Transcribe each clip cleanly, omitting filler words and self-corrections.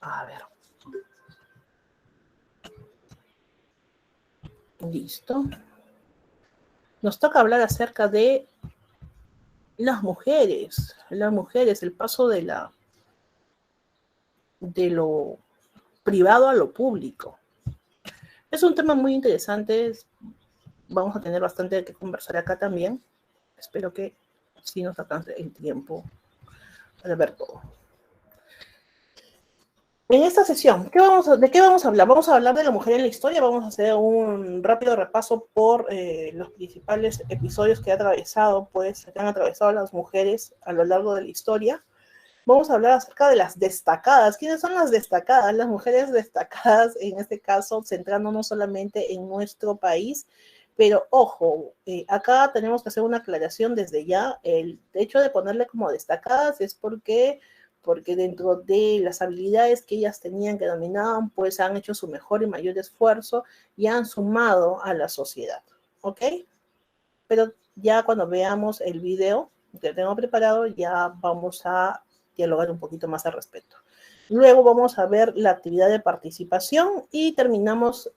A ver. Listo. Nos toca hablar acerca de las mujeres, el paso de lo privado a lo público. Es un tema muy interesante, vamos a tener bastante que conversar acá también. Espero que sí nos alcance el tiempo para ver todo. En esta sesión, ¿de qué vamos a hablar? Vamos a hablar de la mujer en la historia, vamos a hacer un rápido repaso por los principales episodios que han atravesado las mujeres a lo largo de la historia. Vamos a hablar acerca de las destacadas. ¿Quiénes son las destacadas? Las mujeres destacadas, en este caso, centrándonos solamente en nuestro país. Pero, ojo, acá tenemos que hacer una aclaración desde ya. El hecho de ponerle como destacadas es porque dentro de las habilidades que ellas tenían, que dominaban, pues han hecho su mejor y mayor esfuerzo y han sumado a la sociedad, ¿ok? Pero ya cuando veamos el video que tengo preparado, ya vamos a dialogar un poquito más al respecto. Luego vamos a ver la actividad de participación y terminamos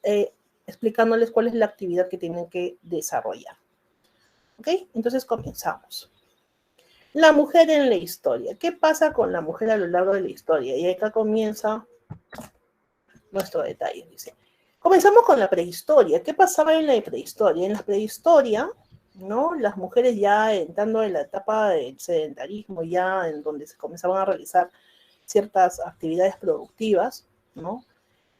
explicándoles cuál es la actividad que tienen que desarrollar. ¿Ok? Entonces comenzamos. La mujer en la historia. ¿Qué pasa con la mujer a lo largo de la historia? Y acá comienza nuestro detalle. Dice, comenzamos con la prehistoria. ¿Qué pasaba en la prehistoria? En la prehistoria, ¿no? Las mujeres ya entrando en la etapa del sedentarismo, ya en donde se comenzaban a realizar ciertas actividades productivas, ¿no?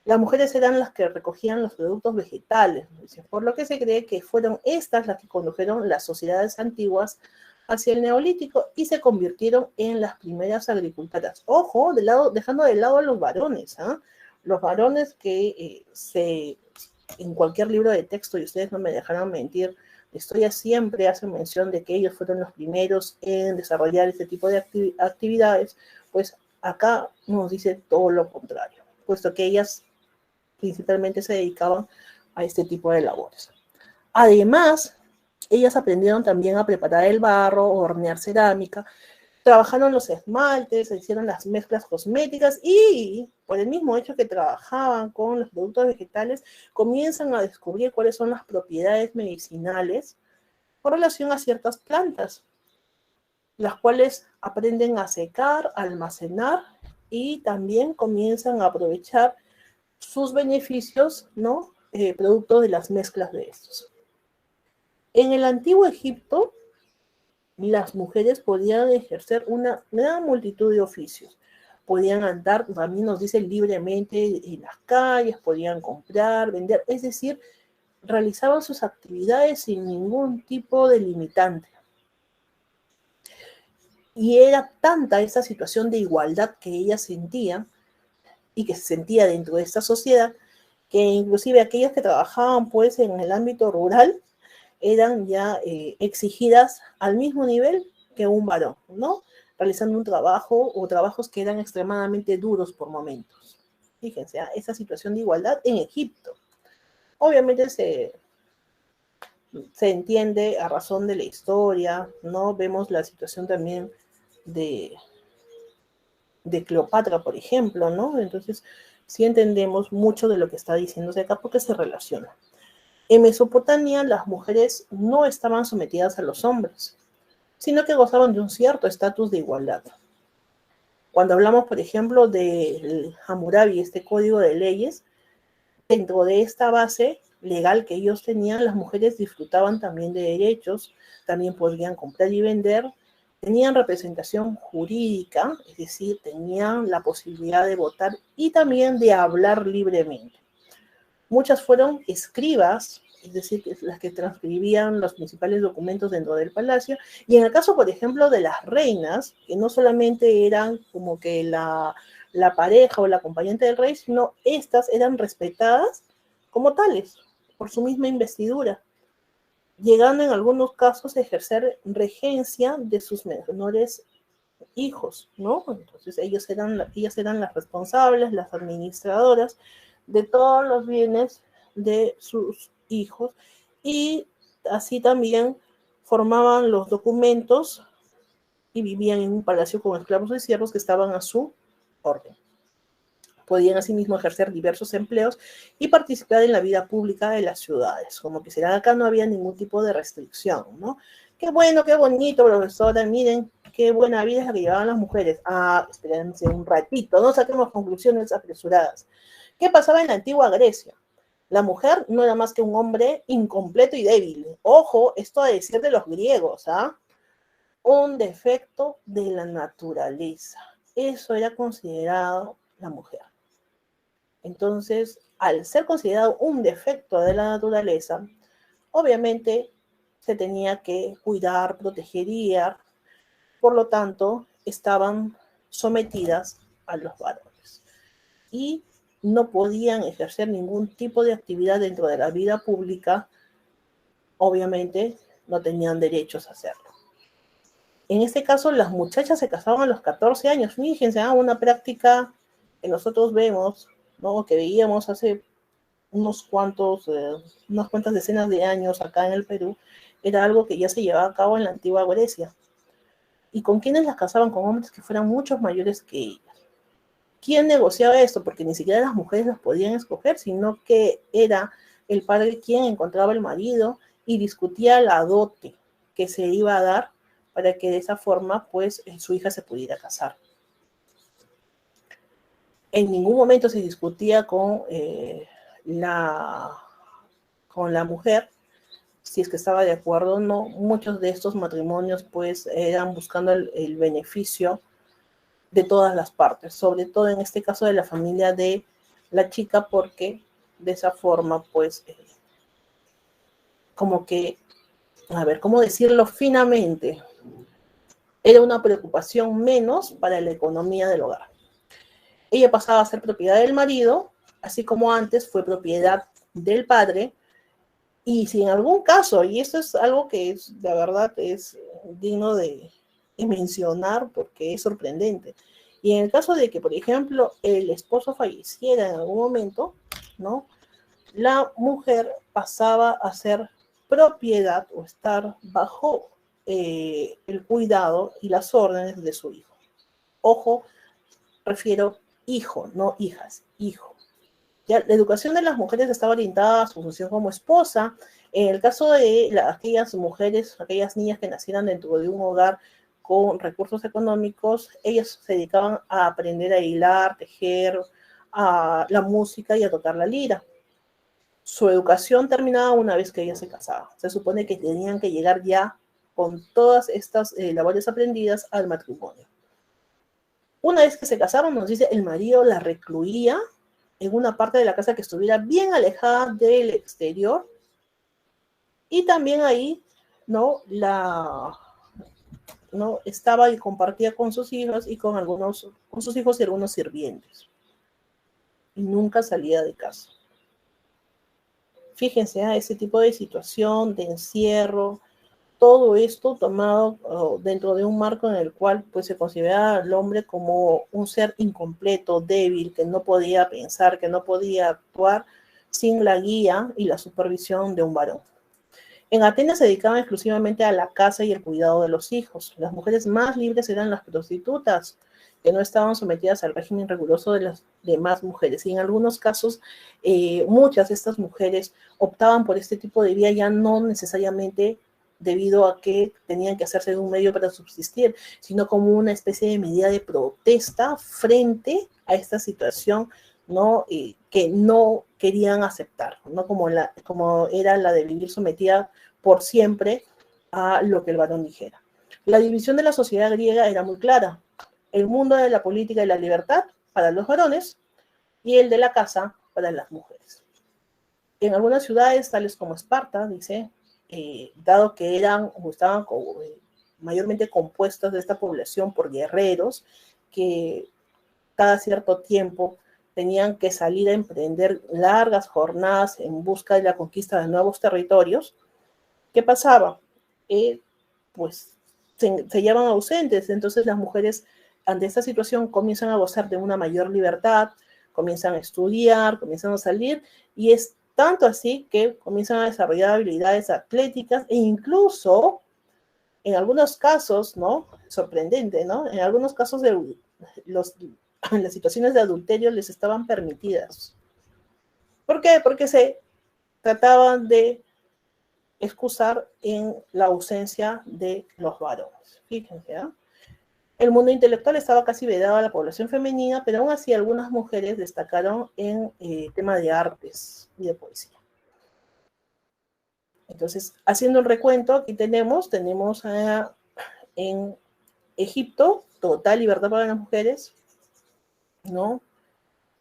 Las mujeres eran las que recogían los productos vegetales, por lo que se cree que fueron estas las que condujeron las sociedades antiguas hacia el neolítico y se convirtieron en las primeras agricultoras. Ojo, dejando de lado a los varones, ¿eh? Los varones que en cualquier libro de texto, y ustedes no me dejarán mentir, la historia siempre hace mención de que ellos fueron los primeros en desarrollar este tipo de actividades, pues acá nos dice todo lo contrario, puesto que ellas principalmente se dedicaban a este tipo de labores. Además, ellas aprendieron también a preparar el barro, hornear cerámica, trabajaron los esmaltes, hicieron las mezclas cosméticas y por el mismo hecho que trabajaban con los productos vegetales, comienzan a descubrir cuáles son las propiedades medicinales con relación a ciertas plantas, las cuales aprenden a secar, almacenar y también comienzan a aprovechar sus beneficios, ¿no? Producto de las mezclas de estos. En el antiguo Egipto, las mujeres podían ejercer una gran multitud de oficios. Podían andar, también nos dice, libremente en las calles, podían comprar, vender, es decir, realizaban sus actividades sin ningún tipo de limitante. Y era tanta esa situación de igualdad que ellas sentían y que se sentía dentro de esta sociedad, que inclusive aquellas que trabajaban pues en el ámbito rural eran ya exigidas al mismo nivel que un varón, ¿no? Realizando un trabajo o trabajos que eran extremadamente duros por momentos. Fíjense, esa situación de igualdad en Egipto. Obviamente se entiende a razón de la historia, ¿no? Vemos la situación también de Cleopatra, por ejemplo, ¿no? Entonces, sí entendemos mucho de lo que está diciéndose acá porque se relaciona. En Mesopotamia, las mujeres no estaban sometidas a los hombres, sino que gozaban de un cierto estatus de igualdad. Cuando hablamos, por ejemplo, del Hammurabi, este código de leyes, dentro de esta base legal que ellos tenían, las mujeres disfrutaban también de derechos, también podían comprar y vender, tenían representación jurídica, es decir, tenían la posibilidad de votar y también de hablar libremente. Muchas fueron escribas, es decir, las que transcribían los principales documentos dentro del palacio, y en el caso, por ejemplo, de las reinas, que no solamente eran como que la pareja o la acompañante del rey, sino estas eran respetadas como tales, por su misma investidura, llegando en algunos casos a ejercer regencia de sus menores hijos, ¿no? Entonces ellas eran las responsables, las administradoras de todos los bienes de sus hijos y así también formaban los documentos y vivían en un palacio con esclavos y siervos que estaban a su orden. Podían asimismo ejercer diversos empleos y participar en la vida pública de las ciudades. Como que será acá no había ningún tipo de restricción, ¿no? Qué bueno, qué bonito, profesora, miren, qué buena vida es la que llevaban las mujeres. Ah, espérense un ratito, no saquemos conclusiones apresuradas. ¿Qué pasaba en la antigua Grecia? La mujer no era más que un hombre incompleto y débil. Ojo, esto a decir de los griegos, ¿ah? Un defecto de la naturaleza. Eso era considerado la mujer. Entonces, al ser considerado un defecto de la naturaleza, obviamente se tenía que cuidar, proteger y guiar, por lo tanto, estaban sometidas a los varones y no podían ejercer ningún tipo de actividad dentro de la vida pública, obviamente no tenían derechos a hacerlo. En este caso, las muchachas se casaban a los 14 años. Fíjense, una práctica que nosotros vemos, ¿no? Que veíamos hace unas cuantas decenas de años acá en el Perú, era algo que ya se llevaba a cabo en la antigua Grecia. ¿Y con quiénes las casaban? Con hombres que fueran muchos mayores que ellas. ¿Quién negociaba esto? Porque ni siquiera las mujeres las podían escoger, sino que era el padre quien encontraba el marido y discutía la dote que se iba a dar para que de esa forma, pues, su hija se pudiera casar. En ningún momento se discutía con la mujer si es que estaba de acuerdo o no. Muchos de estos matrimonios, pues, eran buscando el beneficio de todas las partes, sobre todo en este caso de la familia de la chica, porque de esa forma, pues, como que, a ver, ¿cómo decirlo finamente? Era una preocupación menos para la economía del hogar. Ella pasaba a ser propiedad del marido, así como antes fue propiedad del padre, y si en algún caso, y esto es algo que es, la verdad es digno de mencionar porque es sorprendente, y en el caso de que, por ejemplo, el esposo falleciera en algún momento, ¿no? La mujer pasaba a ser propiedad o estar bajo el cuidado y las órdenes de su hijo. Ojo, refiero hijo, no hijas, hijo. Ya, la educación de las mujeres estaba orientada a su función como esposa. En el caso de aquellas mujeres, aquellas niñas que nacieran dentro de un hogar con recursos económicos, ellas se dedicaban a aprender a hilar, tejer, a la música y a tocar la lira. Su educación terminaba una vez que ella se casaba. Se supone que tenían que llegar ya con todas estas labores aprendidas al matrimonio. Una vez que se casaron, nos dice, el marido la recluía en una parte de la casa que estuviera bien alejada del exterior, y también ahí, ¿no? ¿no? Estaba y compartía con sus hijos y con sus hijos y algunos sirvientes. Y nunca salía de casa. Fíjense, ese tipo de situación, de encierro, todo esto tomado dentro de un marco en el cual, pues, se consideraba al hombre como un ser incompleto, débil, que no podía pensar, que no podía actuar sin la guía y la supervisión de un varón. En Atenas se dedicaban exclusivamente a la casa y el cuidado de los hijos. Las mujeres más libres eran las prostitutas, que no estaban sometidas al régimen riguroso de las demás mujeres. Y en algunos casos, muchas de estas mujeres optaban por este tipo de vida, ya no necesariamente debido a que tenían que hacerse de un medio para subsistir, sino como una especie de medida de protesta frente a esta situación, ¿no? Que no querían aceptar, ¿no? Como era la de vivir sometida por siempre a lo que el varón dijera. La división de la sociedad griega era muy clara. El mundo de la política y la libertad para los varones y el de la casa para las mujeres. En algunas ciudades, tales como Esparta, dice, dado que estaban mayormente compuestas de esta población por guerreros que cada cierto tiempo tenían que salir a emprender largas jornadas en busca de la conquista de nuevos territorios, ¿qué pasaba? Pues se hallaban ausentes. Entonces las mujeres ante esta situación comienzan a gozar de una mayor libertad, comienzan a estudiar, comienzan a salir, y es tanto así que comienzan a desarrollar habilidades atléticas e incluso, en algunos casos, ¿no? Sorprendente, ¿no? En algunos casos los las situaciones de adulterio les estaban permitidas. ¿Por qué? Porque se trataban de excusar en la ausencia de los varones. Fíjense, ¿eh? El mundo intelectual estaba casi vedado a la población femenina, pero aún así algunas mujeres destacaron en tema de artes y de poesía. Entonces, haciendo el recuento, aquí tenemos en Egipto, total libertad para las mujeres, ¿no?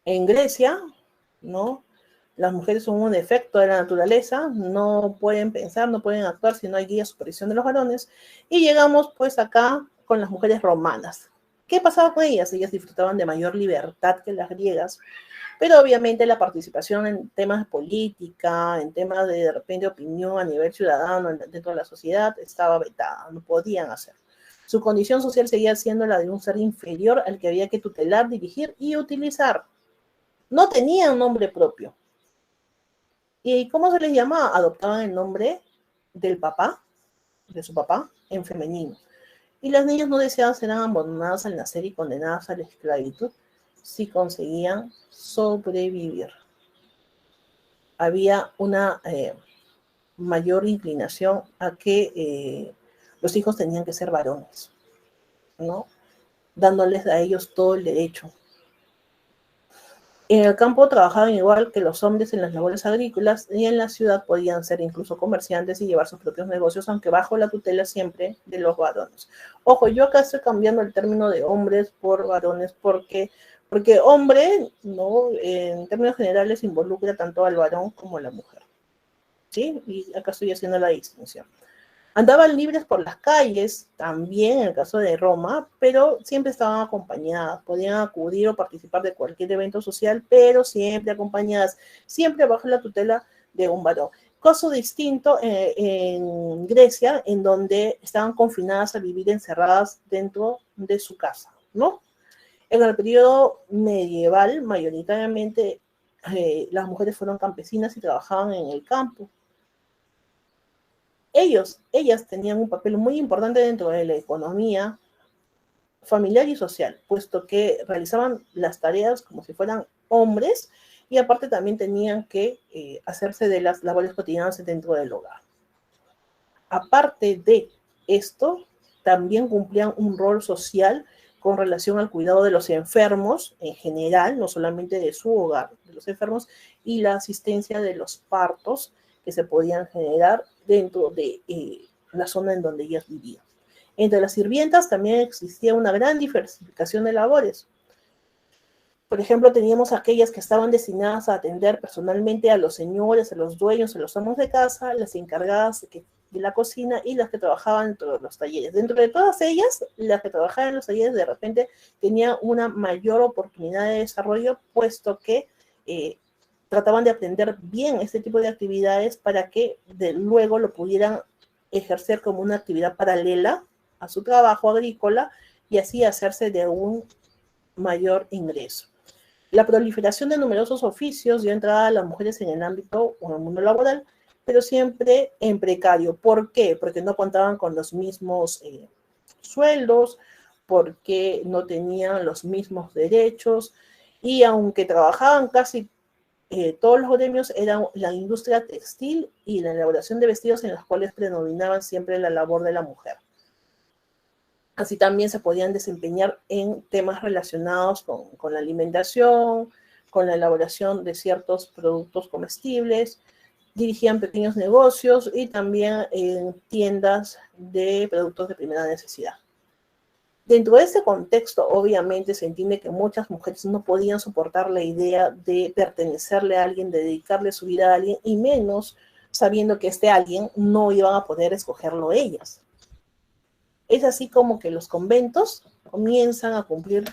En Grecia, ¿no? Las mujeres son un efecto de la naturaleza, no pueden pensar, no pueden actuar si no hay guía supervisión de los varones. Y llegamos pues acá con las mujeres romanas. ¿Qué pasaba con ellas? Ellas disfrutaban de mayor libertad que las griegas, pero obviamente la participación en temas de política, en temas de repente opinión a nivel ciudadano dentro de la sociedad estaba vetada, no podían hacer. Su condición social seguía siendo la de un ser inferior al que había que tutelar, dirigir y utilizar. No tenían nombre propio. ¿Y cómo se les llama? Adoptaban el nombre del papá, de su papá, en femenino. Y las niñas no deseadas eran abandonadas al nacer y condenadas a la esclavitud si conseguían sobrevivir. Había una mayor inclinación a que los hijos tenían que ser varones, ¿no? Dándoles a ellos todo el derecho. En el campo trabajaban igual que los hombres en las labores agrícolas y en la ciudad podían ser incluso comerciantes y llevar sus propios negocios, aunque bajo la tutela siempre de los varones. Ojo, yo acá estoy cambiando el término de hombres por varones porque hombre, ¿no? En términos generales involucra tanto al varón como a la mujer, ¿sí? Y acá estoy haciendo la distinción. Andaban libres por las calles, también en el caso de Roma, pero siempre estaban acompañadas, podían acudir o participar de cualquier evento social, pero siempre acompañadas, siempre bajo la tutela de un varón. Caso distinto en Grecia, en donde estaban confinadas a vivir encerradas dentro de su casa, ¿no? En el periodo medieval, mayoritariamente, las mujeres fueron campesinas y trabajaban en el campo. Ellas tenían un papel muy importante dentro de la economía familiar y social, puesto que realizaban las tareas como si fueran hombres y aparte también tenían que hacerse de las labores cotidianas dentro del hogar. Aparte de esto, también cumplían un rol social con relación al cuidado de los enfermos en general, no solamente de su hogar, de los enfermos, y la asistencia de los partos que se podían generar dentro de la zona en donde ellas vivían. Entre las sirvientas también existía una gran diversificación de labores. Por ejemplo, teníamos aquellas que estaban destinadas a atender personalmente a los señores, a los dueños, a los amos de casa, las encargadas de la cocina y las que trabajaban dentro de los talleres. Dentro de todas ellas, las que trabajaban en los talleres de repente tenían una mayor oportunidad de desarrollo, puesto que trataban de aprender bien este tipo de actividades para que luego lo pudieran ejercer como una actividad paralela a su trabajo agrícola y así hacerse de un mayor ingreso. La proliferación de numerosos oficios dio entrada a las mujeres en el ámbito o en el mundo laboral, pero siempre en precario. ¿Por qué? Porque no contaban con los mismos sueldos, porque no tenían los mismos derechos, y aunque trabajaban casi todos los gremios, eran la industria textil y la elaboración de vestidos en las cuales predominaban siempre la labor de la mujer. Así también se podían desempeñar en temas relacionados con la alimentación, con la elaboración de ciertos productos comestibles, dirigían pequeños negocios y también en tiendas de productos de primera necesidad. Dentro de este contexto, obviamente, se entiende que muchas mujeres no podían soportar la idea de pertenecerle a alguien, de dedicarle su vida a alguien, y menos sabiendo que este alguien no iban a poder escogerlo ellas. Es así como que los conventos comienzan a cumplir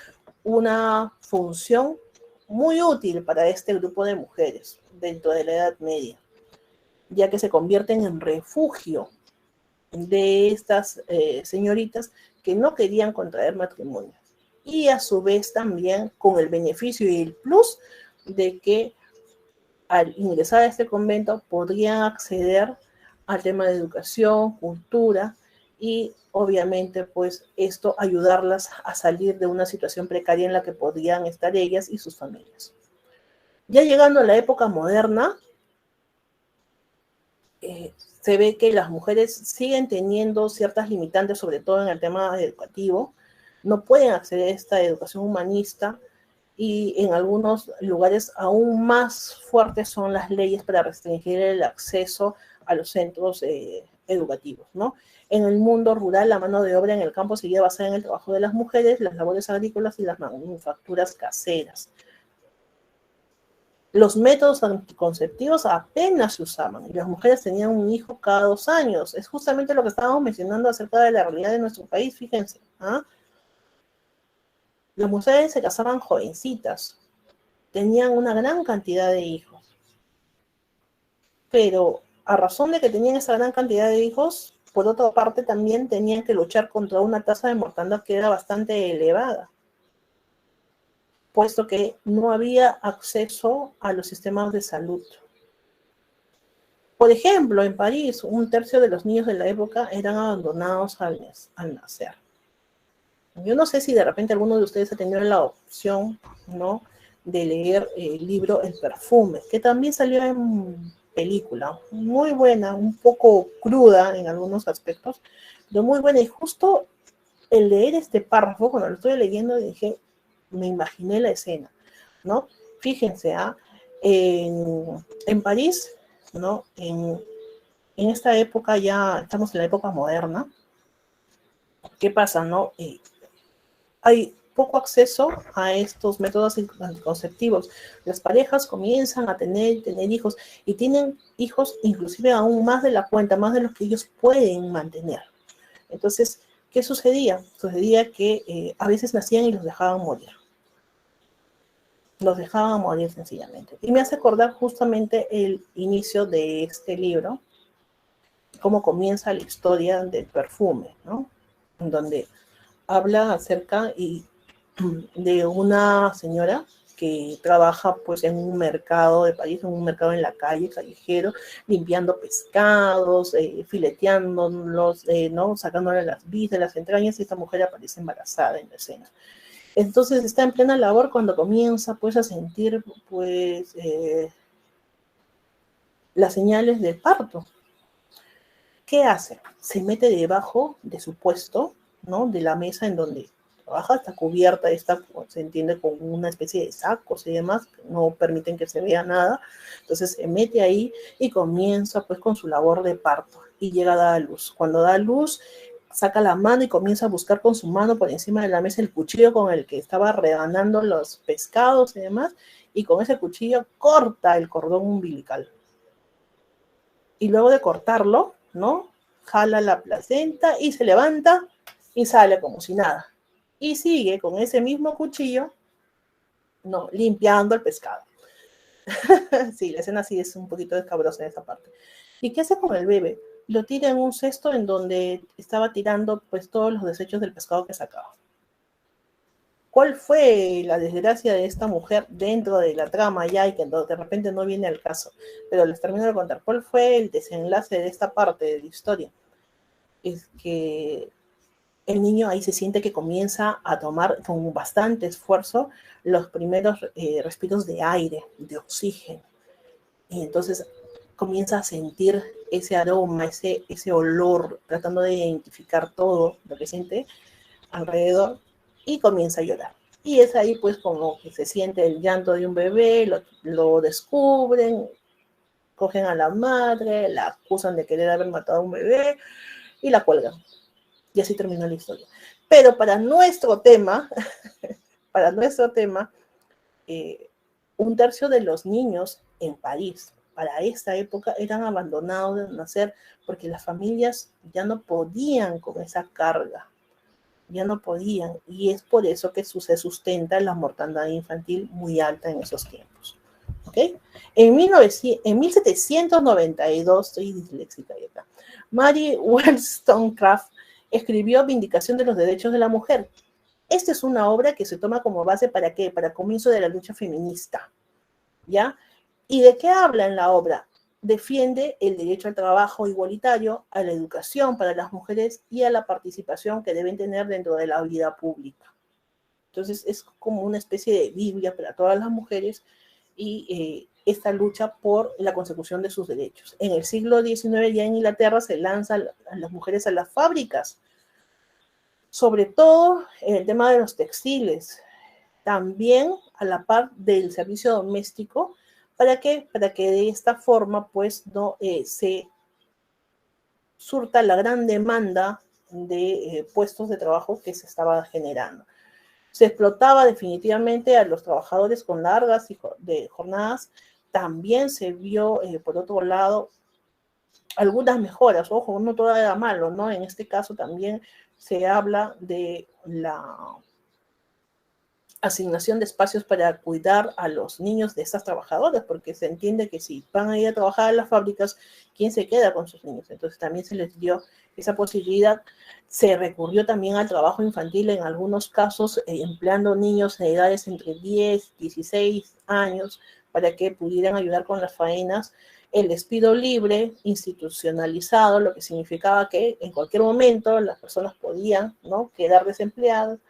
una función muy útil para este grupo de mujeres dentro de la Edad Media, ya que se convierten en refugio de estas señoritas que no querían contraer matrimonio. Y a su vez también con el beneficio y el plus de que al ingresar a este convento podrían acceder al tema de educación, cultura y obviamente pues esto ayudarlas a salir de una situación precaria en la que podían estar ellas y sus familias. Ya llegando a la época moderna, se ve que las mujeres siguen teniendo ciertas limitantes, sobre todo en el tema educativo, no pueden acceder a esta educación humanista y en algunos lugares aún más fuertes son las leyes para restringir el acceso a los centros educativos, ¿no? En el mundo rural, la mano de obra en el campo seguía basada en el trabajo de las mujeres, las labores agrícolas y las manufacturas caseras. Los métodos anticonceptivos apenas se usaban y las mujeres tenían un hijo cada 2 años. Es justamente lo que estábamos mencionando acerca de la realidad de nuestro país, fíjense. ¿Ah? Las mujeres se casaban jovencitas, tenían una gran cantidad de hijos, pero a razón de que tenían esa gran cantidad de hijos, por otra parte también tenían que luchar contra una tasa de mortandad que era bastante elevada, puesto que no había acceso a los sistemas de salud. Por ejemplo, en París, 1/3 de los niños de la época eran abandonados al nacer. Yo no sé si de repente alguno de ustedes ha tenido la opción, ¿no?, de leer el libro El perfume, que también salió en película, muy buena, un poco cruda en algunos aspectos, pero muy buena. Y justo el leer este párrafo, cuando lo estoy leyendo, dije, me imaginé la escena, ¿no? Fíjense, en París, ¿no? En esta época ya estamos en la época moderna. ¿Qué pasa, no? Hay poco acceso a estos métodos anticonceptivos. Las parejas comienzan a tener hijos y tienen hijos inclusive aún más de la cuenta, más de los que ellos pueden mantener. Entonces, ¿qué sucedía? Sucedía que a veces nacían y los dejaban morir. Los dejaban morir sencillamente. Y me hace acordar justamente el inicio de este libro, cómo comienza la historia del perfume, ¿no? En donde habla acerca de una señora que trabaja pues en un mercado de París, en un mercado en la calle, callejero, limpiando pescados, fileteándolos, ¿no?, sacándole las vísceras, las entrañas, y esta mujer aparece embarazada en la escena. Entonces está en plena labor cuando comienza pues a sentir pues las señales del parto. ¿Qué hace? Se mete debajo de su puesto, ¿no?, de la mesa en donde trabaja, está cubierta, se entiende, con una especie de sacos y demás, que no permiten que se vea nada. Entonces se mete ahí y comienza pues con su labor de parto y llega a dar a luz. Cuando da a luz, saca la mano y comienza a buscar con su mano por encima de la mesa el cuchillo con el que estaba rebanando los pescados y demás, y con ese cuchillo corta el cordón umbilical. Y luego de cortarlo, ¿no?, jala la placenta y se levanta y sale como si nada. Y sigue con ese mismo cuchillo, ¿no?, limpiando el pescado. Sí, la escena sí es un poquito escabrosa en esa parte. ¿Y qué hace con el bebé? Lo tira en un cesto en donde estaba tirando pues todos los desechos del pescado que sacaba. ¿Cuál fue la desgracia de esta mujer dentro de la trama ya, y que de repente no viene al caso? Pero les termino de contar. ¿Cuál fue el desenlace de esta parte de la historia? Es que el niño ahí se siente que comienza a tomar con bastante esfuerzo los primeros respiros de aire, de oxígeno. Y entonces comienza a sentir ese aroma, ese olor, tratando de identificar todo lo que siente alrededor, y comienza a llorar. Y es ahí pues como que se siente el llanto de un bebé, lo descubren, cogen a la madre, la acusan de querer haber matado a un bebé y la cuelgan. Y así terminó la historia. Pero para nuestro tema, eh, 1/3 de los niños en París para esta época eran abandonados de nacer porque las familias ya no podían con esa carga, ya no podían, y es por eso que se sustenta la mortandad infantil muy alta en esos tiempos. ¿Ok? En 1792, estoy disléxica ya acá, Mary Wollstonecraft escribió Vindicación de los Derechos de la Mujer. Esta es una obra que se toma como base ¿para qué? Para el comienzo de la lucha feminista, ¿ya? ¿Y de qué habla en la obra? defiende el derecho al trabajo igualitario, a la educación para las mujeres y a la participación que deben tener dentro de la vida pública. Entonces es como una especie de Biblia para todas las mujeres y esta lucha por la consecución de sus derechos. En el siglo XIX ya en Inglaterra se lanzan a las mujeres a las fábricas, sobre todo en el tema de los textiles, también a la par del servicio doméstico. ¿Para qué? Para que de esta forma pues no se surta la gran demanda de puestos de trabajo que se estaba generando. Se explotaba definitivamente a los trabajadores con largas jornadas. También se vio, por otro lado, algunas mejoras. Ojo, no todo era malo, ¿no? En este caso también se habla de la asignación de espacios para cuidar a los niños de estas trabajadoras, porque se entiende que si van a ir a trabajar a las fábricas, ¿quién se queda con sus niños? Entonces también se les dio esa posibilidad. Se recurrió también al trabajo infantil en algunos casos, empleando niños de edades entre 10, 16 años para que pudieran ayudar con las faenas. El despido libre, institucionalizado, lo que significaba que en cualquier momento las personas podían, ¿no?, quedar desempleadas.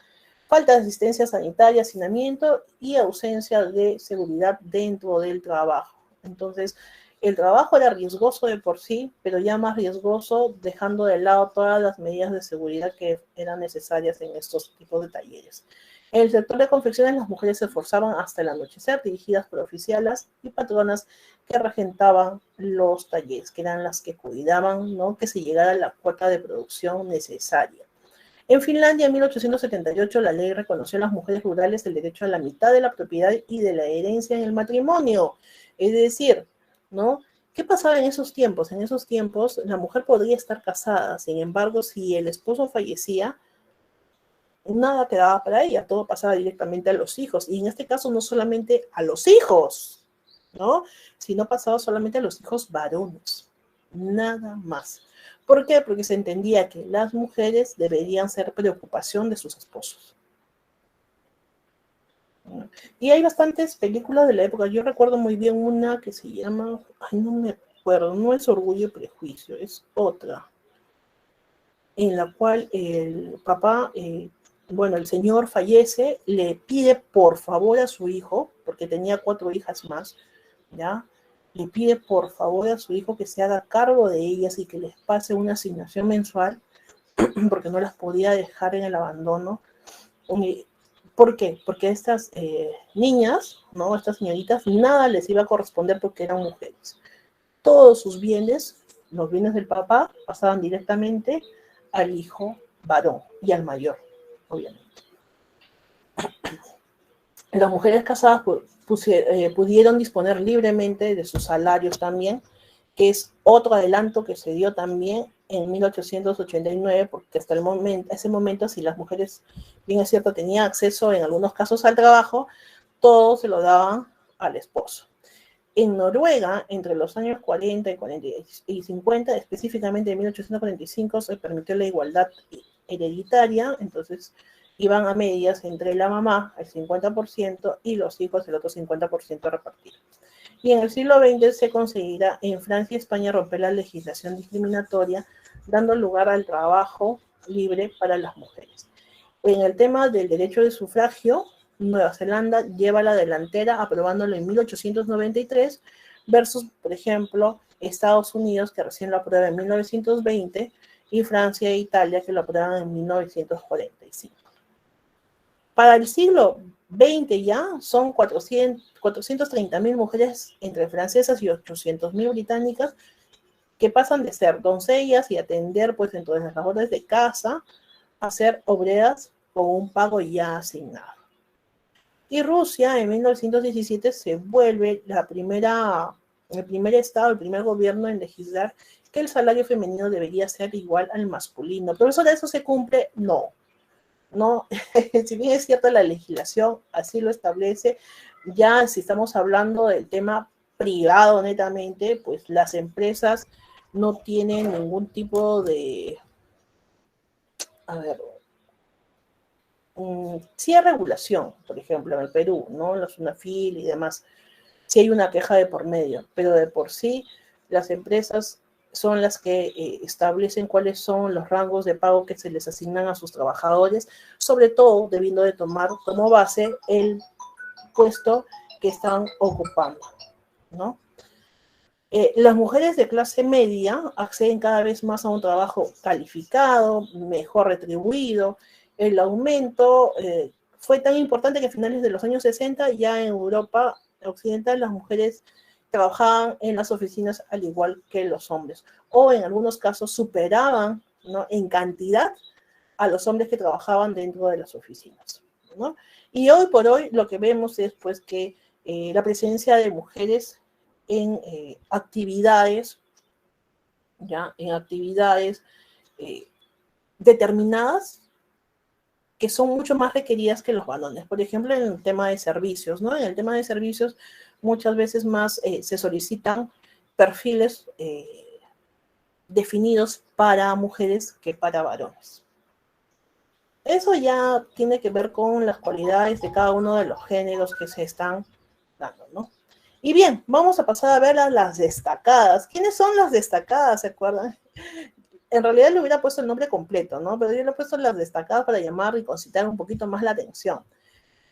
Falta de asistencia sanitaria, hacinamiento y ausencia de seguridad dentro del trabajo. Entonces, el trabajo era riesgoso de por sí, pero ya más riesgoso dejando de lado todas las medidas de seguridad que eran necesarias en estos tipos de talleres. En el sector de confecciones, las mujeres se esforzaban hasta el anochecer, dirigidas por oficialas y patronas que regentaban los talleres, que eran las que cuidaban, ¿no?, que se llegara a la cuota de producción necesaria. En Finlandia, en 1878, la ley reconoció a las mujeres rurales el derecho a la mitad de la propiedad y de la herencia en el matrimonio. Es decir, ¿no? ¿Qué pasaba en esos tiempos? En esos tiempos, la mujer podría estar casada, sin embargo, si el esposo fallecía, nada quedaba para ella, todo pasaba directamente a los hijos. Y en este caso, no solamente a los hijos, ¿no?, sino pasaba solamente a los hijos varones. Nada más. ¿Por qué? Porque se entendía que las mujeres deberían ser preocupación de sus esposos. Y hay bastantes películas de la época. Yo recuerdo muy bien una que se llama, ay, no me acuerdo, no es Orgullo y Prejuicio, es otra, en la cual el papá, bueno, el señor fallece, le pide por favor a su hijo, porque tenía 4 hijas más, ¿ya? Le pide por favor a su hijo que se haga cargo de ellas y que les pase una asignación mensual, porque no las podía dejar en el abandono. ¿Por qué? Porque estas niñas, ¿no?, estas señoritas, nada les iba a corresponder porque eran mujeres. Todos sus bienes, los bienes del papá, pasaban directamente al hijo varón y al mayor, obviamente. Las mujeres casadas pudieron disponer libremente de sus salarios también, que es otro adelanto que se dio también en 1889, porque hasta ese momento, si las mujeres, bien es cierto, tenían acceso en algunos casos al trabajo, todo se lo daban al esposo. En Noruega, entre los años 40 y 50, específicamente en 1845, se permitió la igualdad hereditaria, entonces iban a medias entre la mamá, el 50%, y los hijos, el otro 50% repartido. Y en el siglo XX se conseguirá en Francia y España romper la legislación discriminatoria, dando lugar al trabajo libre para las mujeres. En el tema del derecho de sufragio, Nueva Zelanda lleva la delantera aprobándolo en 1893 versus, por ejemplo, Estados Unidos, que recién lo aprueba en 1920, y Francia e Italia, que lo aprueban en 1945. Para el siglo XX ya son 430.000 mujeres entre francesas y 800.000 británicas que pasan de ser doncellas y atender pues entonces las labores de casa a ser obreras con un pago ya asignado. Y Rusia en 1917 se vuelve el primer estado, el primer gobierno en legislar que el salario femenino debería ser igual al masculino. ¿Profesora, eso se cumple? No. No, si bien es cierto la legislación así lo establece, ya si estamos hablando del tema privado netamente, pues las empresas no tienen ningún tipo de, a ver, sí hay regulación, por ejemplo, en el Perú, ¿no? Los UNAFIL y demás, sí hay una queja de por medio, pero de por sí Las empresas son las que establecen cuáles son los rangos de pago que se les asignan a sus trabajadores, sobre todo debiendo de tomar como base el puesto que están ocupando, ¿no? Las mujeres de clase media acceden cada vez más a un trabajo calificado, mejor retribuido. El aumento fue tan importante que a finales de los años 60 ya en Europa occidental las mujeres trabajaban en las oficinas al igual que los hombres, o en algunos casos superaban, ¿no?, en cantidad a los hombres que trabajaban dentro de las oficinas, ¿no? Y hoy por hoy lo que vemos es pues que la presencia de mujeres en actividades, ¿ya? En actividades eh, determinadas que son mucho más requeridas que los varones. Por ejemplo, en el tema de servicios, ¿no? En el tema de servicios muchas veces más se solicitan perfiles definidos para mujeres que para varones. Eso ya tiene que ver con las cualidades de cada uno de los géneros que se están dando, ¿no? Y bien, vamos a pasar a ver a las destacadas. ¿Quiénes son las destacadas? ¿Se acuerdan? En realidad le hubiera puesto el nombre completo, ¿no? Pero yo le he puesto las destacadas para llamar y concitar un poquito más la atención.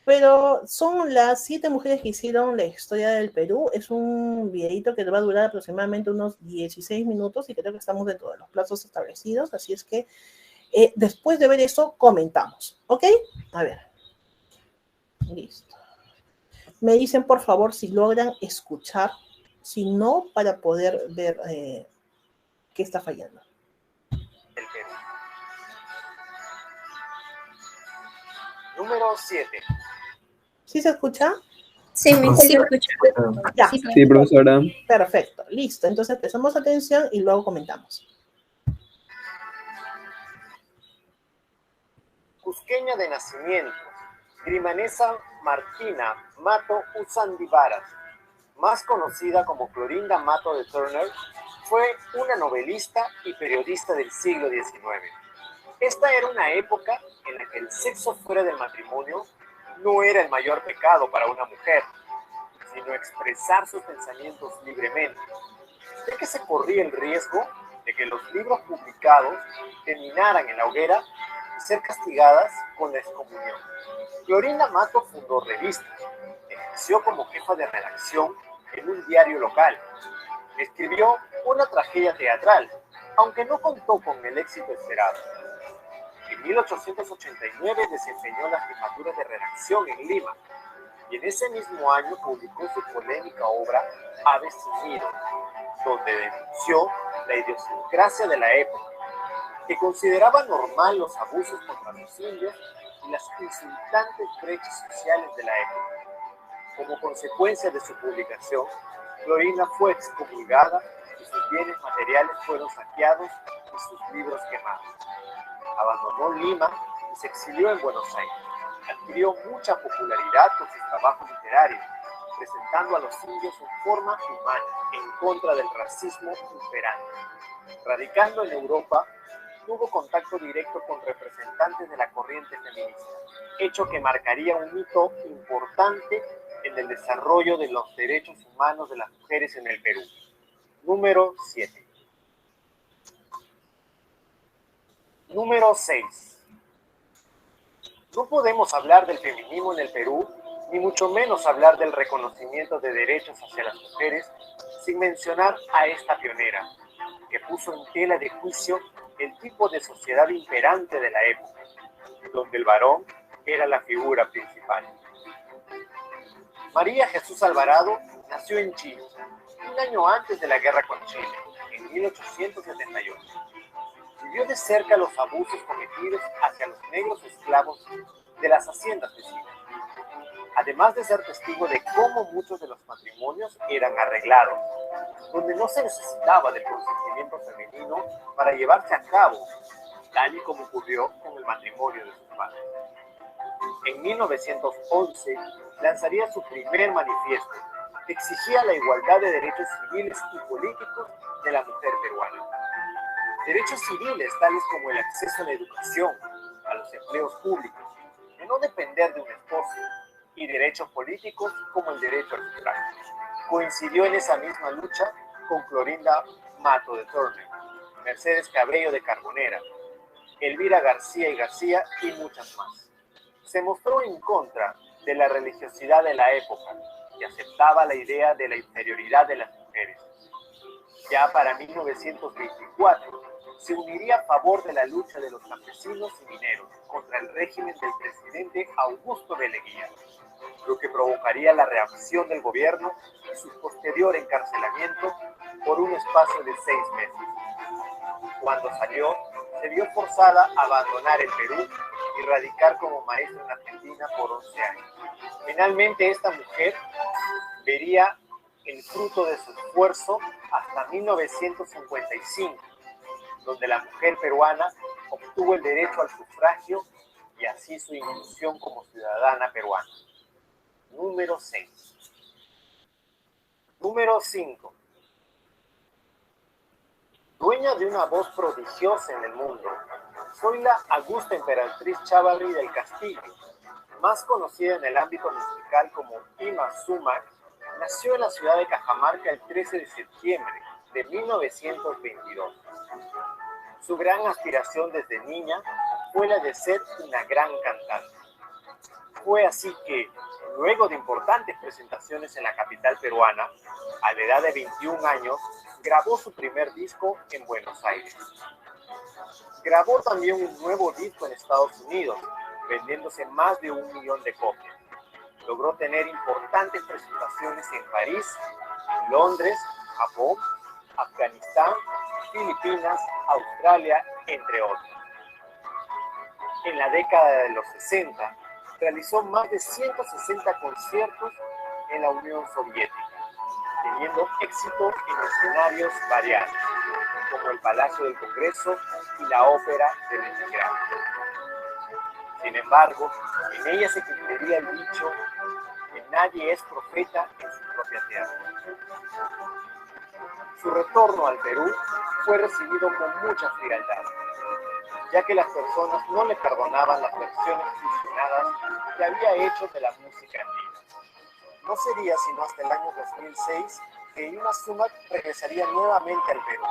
Pero son las 7 mujeres que hicieron la historia del Perú. Es un videito que va a durar aproximadamente unos 16 minutos y creo que estamos dentro de los plazos establecidos. Así es que después de ver eso, comentamos. ¿Ok? A ver. Listo. Me dicen, por favor, si logran escuchar. Si no, para poder ver qué está fallando. Número 7. ¿Sí se escucha? Sí, sí, escucho. Ya. Sí, profesora. Perfecto. Listo. Entonces prestamos atención y luego comentamos. Cusqueña de nacimiento, grimanesa Martina Mato Usandivaras, más conocida como Clorinda Mato de Turner, fue una novelista y periodista del siglo XIX. Esta era una época en la que el sexo fuera del matrimonio no era el mayor pecado para una mujer, sino expresar sus pensamientos libremente, ya que se corría el riesgo de que los libros publicados terminaran en la hoguera y ser castigadas con la excomunión. Clorinda Mato fundó revistas, ejerció como jefa de redacción en un diario local, escribió una tragedia teatral, aunque no contó con el éxito esperado. En 1889 desempeñó la jefatura de redacción en Lima, y en ese mismo año publicó su polémica obra Aves sin nido, donde denunció la idiosincrasia de la época, que consideraba normal los abusos contra los indios y las insultantes brechas sociales de la época. Como consecuencia de su publicación, Clorinda fue excomulgada y sus bienes materiales fueron saqueados y sus libros quemados. Abandonó Lima y se exilió en Buenos Aires. Adquirió mucha popularidad con sus trabajos literarios, presentando a los indios en forma humana, en contra del racismo imperante. Radicando en Europa, tuvo contacto directo con representantes de la corriente feminista, hecho que marcaría un hito importante en el desarrollo de los derechos humanos de las mujeres en el Perú. Número 7. Número 6. No podemos hablar del feminismo en el Perú, ni mucho menos hablar del reconocimiento de derechos hacia las mujeres, sin mencionar a esta pionera, que puso en tela de juicio el tipo de sociedad imperante de la época, donde el varón era la figura principal. María Jesús Alvarado nació en Chile, un año antes de la guerra con Chile, en 1878. Vivió de cerca los abusos cometidos hacia los negros esclavos de las haciendas vecinas, además de ser testigo de cómo muchos de los matrimonios eran arreglados, donde no se necesitaba del consentimiento femenino para llevarse a cabo, tal y como ocurrió con el matrimonio de sus padres. En 1911 lanzaría su primer manifiesto, que exigía la igualdad de derechos civiles y políticos de la mujer peruana. Derechos civiles tales como el acceso a la educación, a los empleos públicos, de no depender de un esposo, y derechos políticos como el derecho al sufragio. Coincidió en esa misma lucha con Clorinda Mato de Turner, Mercedes Cabello de Carbonera, Elvira García y García y muchas más. Se mostró en contra de la religiosidad de la época y aceptaba la idea de la inferioridad de las mujeres. Ya para 1924 se uniría a favor de la lucha de los campesinos y mineros contra el régimen del presidente Augusto de Leguía, lo que provocaría la reacción del gobierno y su posterior encarcelamiento por un espacio de 6 meses. Cuando salió, se vio forzada a abandonar el Perú y radicar como maestra en Argentina por 11 años. Finalmente, esta mujer vería el fruto de su esfuerzo hasta 1955, donde la mujer peruana obtuvo el derecho al sufragio y así su inclusión como ciudadana peruana. Número 6. Número 5. Dueña de una voz prodigiosa en el mundo, soy la Augusta Emperatriz Chávarri del Castillo, más conocida en el ámbito musical como Ima Sumac. Nació en la ciudad de Cajamarca el 13 de septiembre de 1922. Su gran aspiración desde niña fue la de ser una gran cantante. Fue así que, luego de importantes presentaciones en la capital peruana, a la edad de 21 años, grabó su primer disco en Buenos Aires. Grabó también un nuevo disco en Estados Unidos, vendiéndose más de 1 millón de copias. Logró tener importantes presentaciones en París, Londres, Japón, Afganistán, Filipinas, Australia, entre otros. En la década de los 60, realizó más de 160 conciertos en la Unión Soviética, teniendo éxito en escenarios variados, como el Palacio del Congreso y la Ópera de Leningrado. Sin embargo, en ella se cumpliría el dicho que nadie es profeta en su propia tierra. Su retorno al Perú fue recibido con mucha frialdad, ya que las personas no le perdonaban las versiones fusionadas que había hecho de la música andina. No sería sino hasta el año 2006 que Ima Sumac regresaría nuevamente al Perú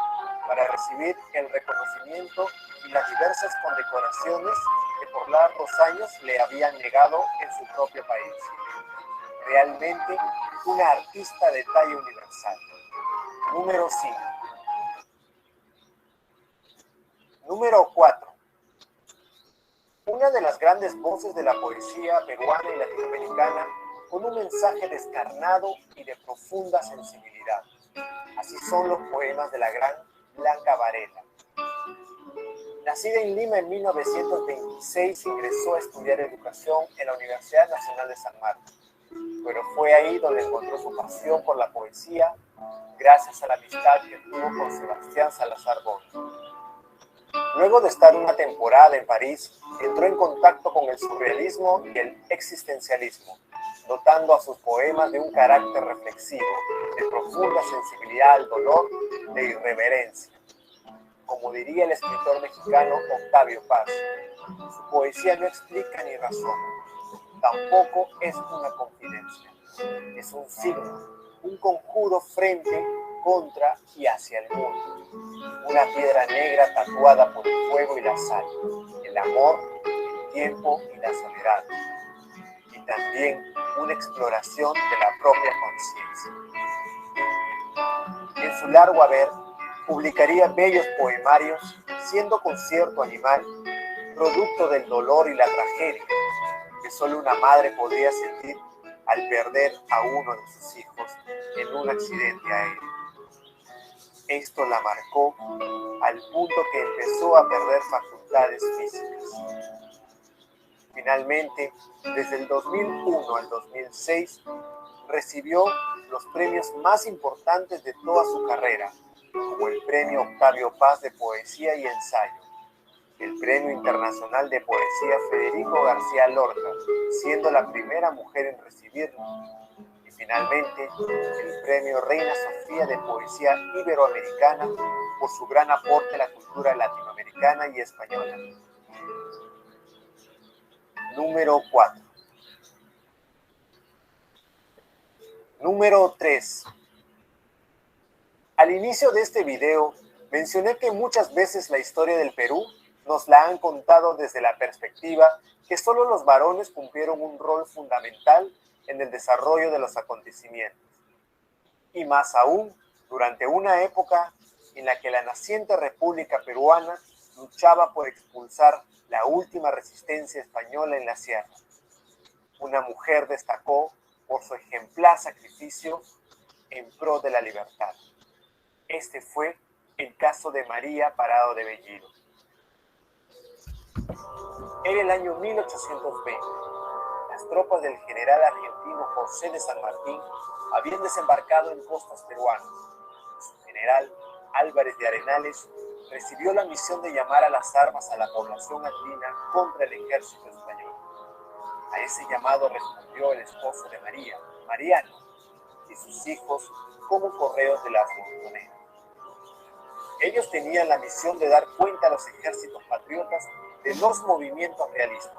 para recibir el reconocimiento y las diversas condecoraciones que por largos años le habían negado en su propio país. Realmente una artista de talla universal. Número 5. Número 4. Una de las grandes voces de la poesía peruana y latinoamericana, con un mensaje descarnado y de profunda sensibilidad. Así son los poemas de la gran Blanca Varela. Nacida en Lima en 1926, ingresó a estudiar educación en la Universidad Nacional de San Marcos, pero fue ahí donde encontró su pasión por la poesía, gracias a la amistad que tuvo con Sebastián Salazar Borges. Luego de estar una temporada en París, entró en contacto con el surrealismo y el existencialismo, dotando a sus poemas de un carácter reflexivo, de profunda sensibilidad al dolor, de irreverencia. Como diría el escritor mexicano Octavio Paz, su poesía no explica ni razona, tampoco es una confidencia, es un signo, un conjuro frente, contra y hacia el mundo, una piedra negra tatuada por el fuego y la sal, el amor, el tiempo y la soledad, y también una exploración de la propia conciencia. En su largo haber, publicaría bellos poemarios, siendo concierto animal, producto del dolor y la tragedia que solo una madre podría sentir al perder a uno de sus hijos en un accidente aéreo. Esto la marcó al punto que empezó a perder facultades físicas. Finalmente, desde el 2001 al 2006, recibió los premios más importantes de toda su carrera, como el Premio Octavio Paz de Poesía y Ensayo, el Premio Internacional de Poesía Federico García Lorca, siendo la primera mujer en recibirlo, y finalmente el Premio Reina Sofía de Poesía Iberoamericana por su gran aporte a la cultura latinoamericana y española. Número 4. Número 3. Al inicio de este video mencioné que muchas veces la historia del Perú nos la han contado desde la perspectiva que solo los varones cumplieron un rol fundamental en el desarrollo de los acontecimientos. Y más aún, durante una época en la que la naciente República Peruana luchaba por expulsar la última resistencia española en la sierra. Una mujer destacó por su ejemplar sacrificio en pro de la libertad. Este fue el caso de María Parado de Bellido. Era el año 1820. Las tropas del general argentino José de San Martín habían desembarcado en costas peruanas. Su general, Álvarez de Arenales, recibió la misión de llamar a las armas a la población andina contra el ejército español. A ese llamado respondió el esposo de María, Mariano, y sus hijos como correos de las montoneras. Ellos tenían la misión de dar cuenta a los ejércitos patriotas de los movimientos realistas.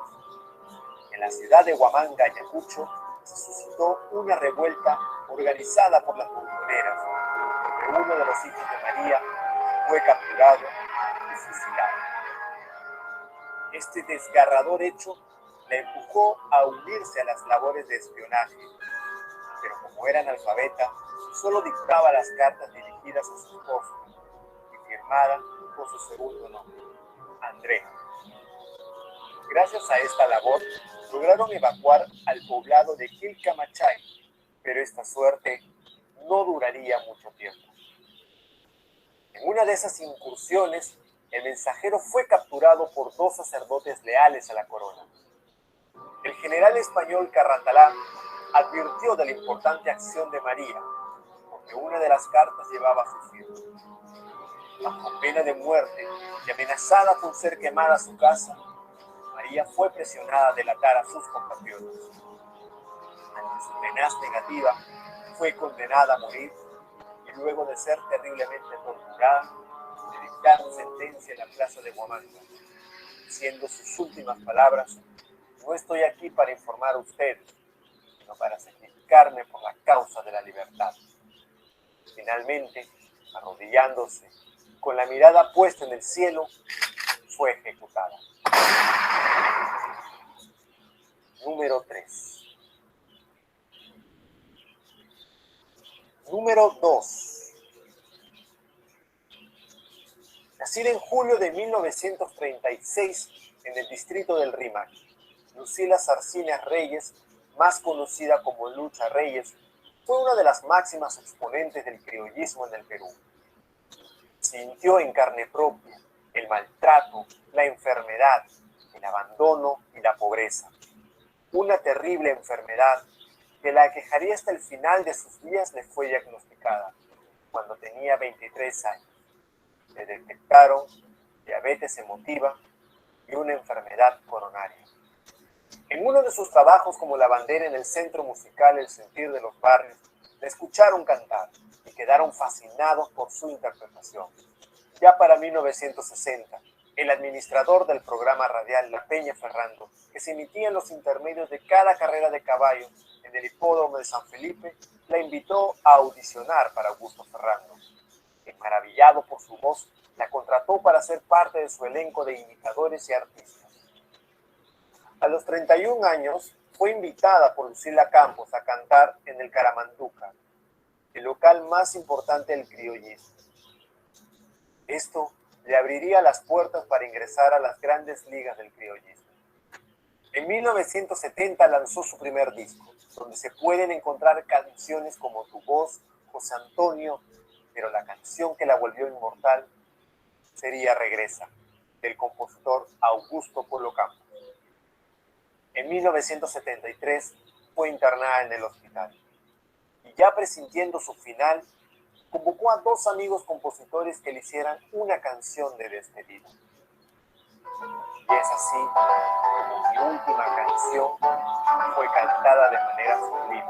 En la ciudad de Huamanga, Ayacucho, se suscitó una revuelta organizada por las montoneras, donde uno de los hijos de María fue capturado y fusilado. Este desgarrador hecho la empujó a unirse a las labores de espionaje, pero como era analfabeta, solo dictaba las cartas dirigidas a su esposo y firmada con su segundo nombre, André. Gracias a esta labor, lograron evacuar al poblado de Quilcamachay, pero esta suerte no duraría mucho tiempo. En una de esas incursiones, el mensajero fue capturado por dos sacerdotes leales a la corona. El general español Carratalá advirtió de la importante acción de María, porque una de las cartas llevaba su firma. Bajo pena de muerte y amenazada con ser quemada su casa, María fue presionada a delatar a sus compatriotas. Ante su tenaz negativa, fue condenada a morir y luego de ser terriblemente torturada, le dictaron sentencia en la plaza de Huamanga, siendo sus últimas palabras: no estoy aquí para informar a ustedes, sino para sacrificarme por la causa de la libertad. Finalmente, arrodillándose, con la mirada puesta en el cielo, fue ejecutada. Número 3. Número 2. Nacida en julio de 1936 en el distrito del Rímac, Lucila Sarcinias Reyes, más conocida como Lucha Reyes, fue una de las máximas exponentes del criollismo en el Perú. Sintió en carne propia el maltrato, la enfermedad, el abandono y la pobreza. Una terrible enfermedad que la aquejaría hasta el final de sus días le fue diagnosticada cuando tenía 23 años. Le detectaron diabetes emotiva y una enfermedad coronaria. En uno de sus trabajos como lavandera en el centro musical El Sentir de los Barrios, la escucharon cantar y quedaron fascinados por su interpretación. Ya para 1960, el administrador del programa radial La Peña Ferrando, que se emitía en los intermedios de cada carrera de caballo en el hipódromo de San Felipe, la invitó a audicionar para Augusto Ferrando. Maravillado por su voz, la contrató para ser parte de su elenco de imitadores y artistas. A los 31 años, fue invitada por Lucila Campos a cantar en el Caramanduca, el local más importante del criollismo. Esto le abriría las puertas para ingresar a las grandes ligas del criollismo. En 1970 lanzó su primer disco, donde se pueden encontrar canciones como Tu Voz, José Antonio, pero la canción que la volvió inmortal sería Regresa, del compositor Augusto Polo Campos. En 1973 fue internada en el hospital y ya presintiendo su final, convocó a dos amigos compositores que le hicieran una canción de despedida. Y es así como mi última canción fue cantada de manera sublime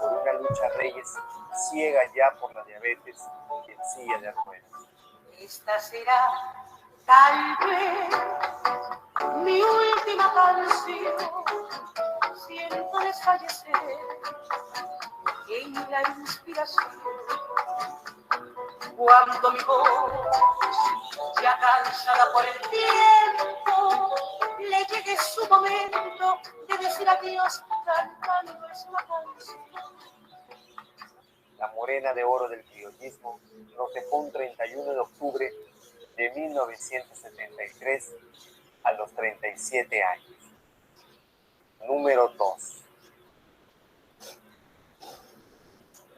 por una Lucha Reyes ciega ya por la diabetes y en silla de ruedas. Esta será tal vez mi última canción. Siento desfallecer en la inspiración. Cuando mi voz, ya cansada por el tiempo, le llegue su momento de decir adiós cantando esta canción. La morena de oro del criollismo nos dejó un 31 de octubre de 1973 a los 37 años. Número 2.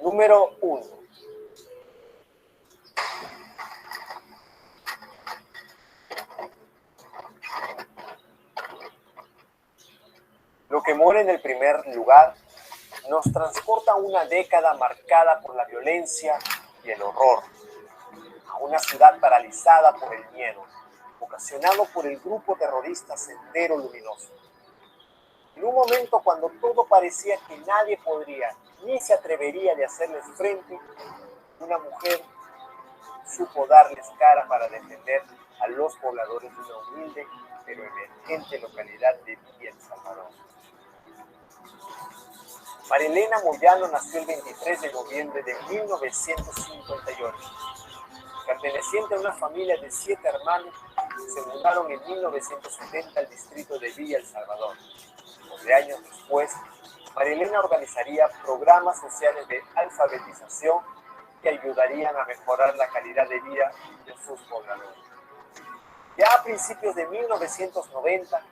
Número 1. Lo que mora en el primer lugar nos transporta a una década marcada por la violencia y el horror, a una ciudad paralizada por el miedo, ocasionado por el grupo terrorista Sendero Luminoso. En un momento cuando todo parecía que nadie podría ni se atrevería de hacerles frente, una mujer supo darles cara para defender a los pobladores de una humilde pero emergente localidad de Villa El Salvador. María Elena Moyano nació el 23 de noviembre de 1958. Perteneciente a una familia de 7 hermanos, se mudaron en 1970 al distrito de Villa El Salvador, donde años después, María Elena organizaría programas sociales de alfabetización que ayudarían a mejorar la calidad de vida de sus pobladores. Ya a principios de 1990,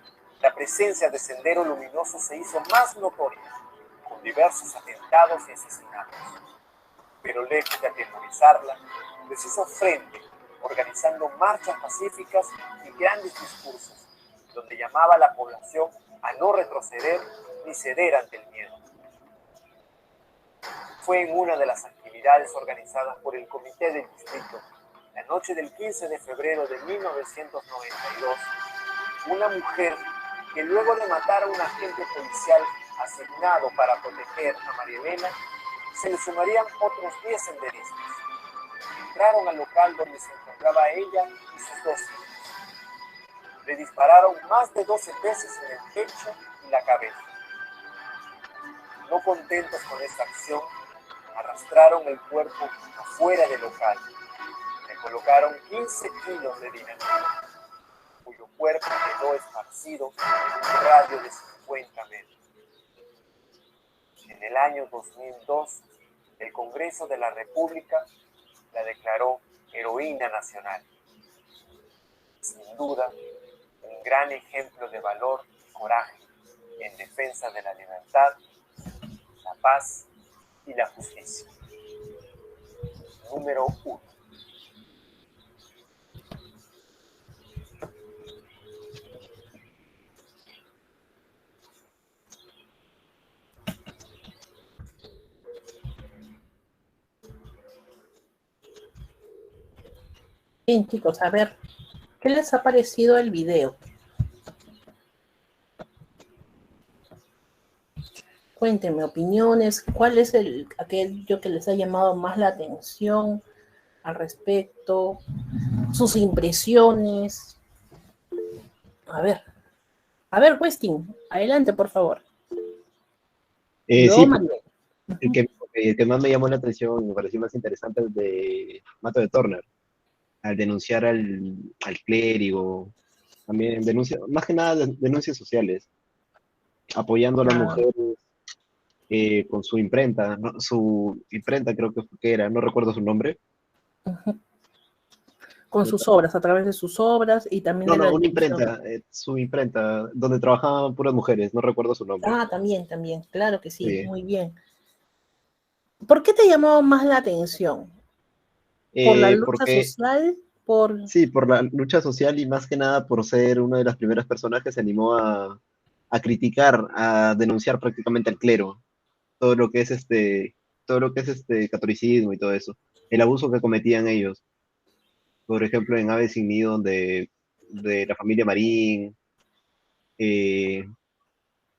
la presencia de Sendero Luminoso se hizo más notoria, con diversos atentados y asesinatos. Pero lejos de atemorizarla, les hizo frente, organizando marchas pacíficas y grandes discursos, donde llamaba a la población a no retroceder ni ceder ante el miedo. Fue en una de las actividades organizadas por el Comité del Distrito, la noche del 15 de febrero de 1992, una mujer que luego de matar a un agente policial asignado para proteger a María Elena, se le sumarían otros 10 senderistas. Entraron al local donde se encontraba ella y sus 2 hijos. Le dispararon más de 12 veces en el pecho y la cabeza. No contentos con esta acción, arrastraron el cuerpo afuera del local. Le colocaron 15 kilos de dinamita, cuyo cuerpo quedó esparcido en un radio de 50 metros. En el año 2002, el Congreso de la República la declaró heroína nacional. Sin duda, un gran ejemplo de valor y coraje en defensa de la libertad, la paz y la justicia. Número 1. Bien, chicos, a ver, ¿qué les ha parecido el video? Cuéntenme opiniones, ¿cuál es aquello que les ha llamado más la atención al respecto? Sus impresiones. A ver, Westin, adelante, por favor. Sí, Manuel. el que más me llamó la atención y me pareció más interesante es de Mato de Turner, al denunciar al clérigo, también denuncia, más que nada denuncias sociales, apoyando a las mujeres con su imprenta, ¿no? Su imprenta creo que era, no recuerdo su nombre. Con sus obras, a través de sus obras y también de la una televisión. imprenta, su imprenta, donde trabajaban puras mujeres, no recuerdo su nombre. Ah, también, claro que sí, Sí. muy bien. ¿Por qué te llamó más la atención? ¿Por la lucha social? Sí, por la lucha social y más que nada por ser una de las primeras personas que se animó a criticar, a denunciar prácticamente al clero, todo lo que es catolicismo y todo eso, el abuso que cometían ellos. Por ejemplo, en Ave Sin Nido, de la familia Marín,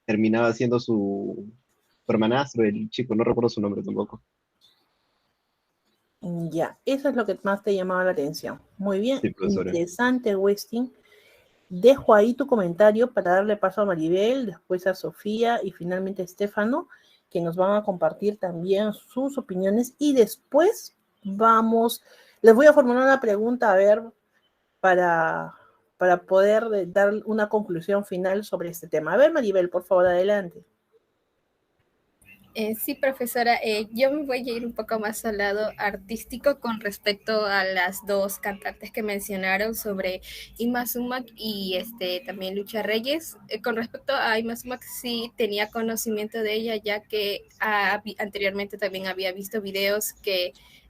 terminaba siendo su hermanastro, el chico, no recuerdo su nombre tampoco. Ya, eso es lo que más te llamaba la atención. Muy bien, sí, interesante, Westin. Dejo ahí tu comentario para darle paso a Maribel, después a Sofía y finalmente a Estefano, que nos van a compartir también sus opiniones y después vamos Les voy a formular una pregunta, a ver, para poder dar una conclusión final sobre este tema. A ver, Maribel, por favor, adelante. Sí, profesora, yo me voy a ir un poco más al lado artístico con respecto a las dos cantantes que mencionaron sobre Inma Sumac y también Lucha Reyes. Con respecto a Inma Sumac, sí tenía conocimiento de ella, ya que anteriormente también había visto videos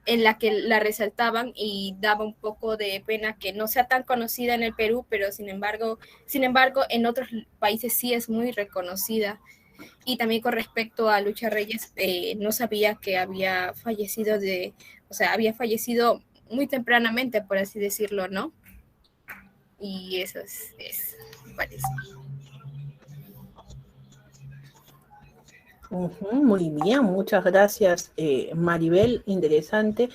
en la que la resaltaban y daba un poco de pena que no sea tan conocida en el Perú, pero sin embargo en otros países sí es muy reconocida. Y también con respecto a Lucha Reyes, no sabía que había fallecido había fallecido muy tempranamente, por así decirlo, ¿no? Y eso me parece. Muy bien, muchas gracias, Maribel, interesante.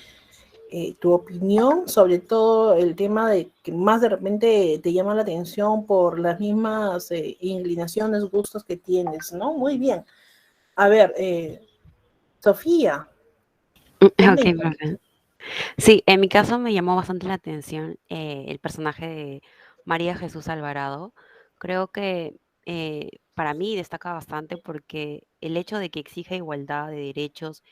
Tu opinión, sobre todo el tema de que más de repente te llama la atención por las mismas inclinaciones, gustos que tienes, ¿no? Muy bien. A ver, Sofía, Ok, comenta. profe. Sí, en mi caso me llamó bastante la atención el personaje de María Jesús Alvarado. Creo que para mí destaca bastante porque el hecho de que exija igualdad de derechos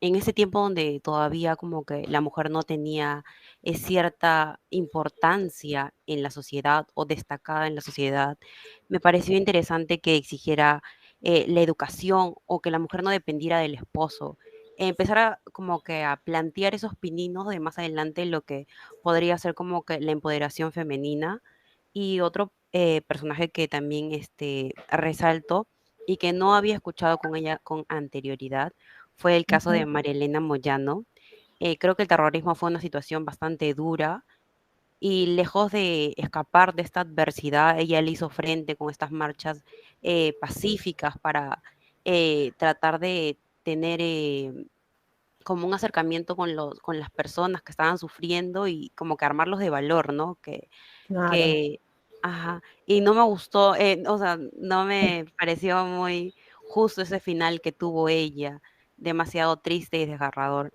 en ese tiempo donde todavía como que la mujer no tenía cierta importancia en la sociedad o destacada en la sociedad, me pareció interesante que exigiera la educación o que la mujer no dependiera del esposo, empezar a como que a plantear esos pininos de más adelante lo que podría ser como que la empoderación femenina. Y otro personaje que también resalto y que no había escuchado con ella con anterioridad fue el caso de María Elena Moyano. Creo que el terrorismo fue una situación bastante dura y lejos de escapar de esta adversidad, ella le hizo frente con estas marchas pacíficas para tratar de tener como un acercamiento con las personas que estaban sufriendo y como que armarlos de valor, ¿no? Claro. Que, ajá, y no me gustó, o sea, no me pareció muy justo ese final que tuvo ella, demasiado triste y desgarrador.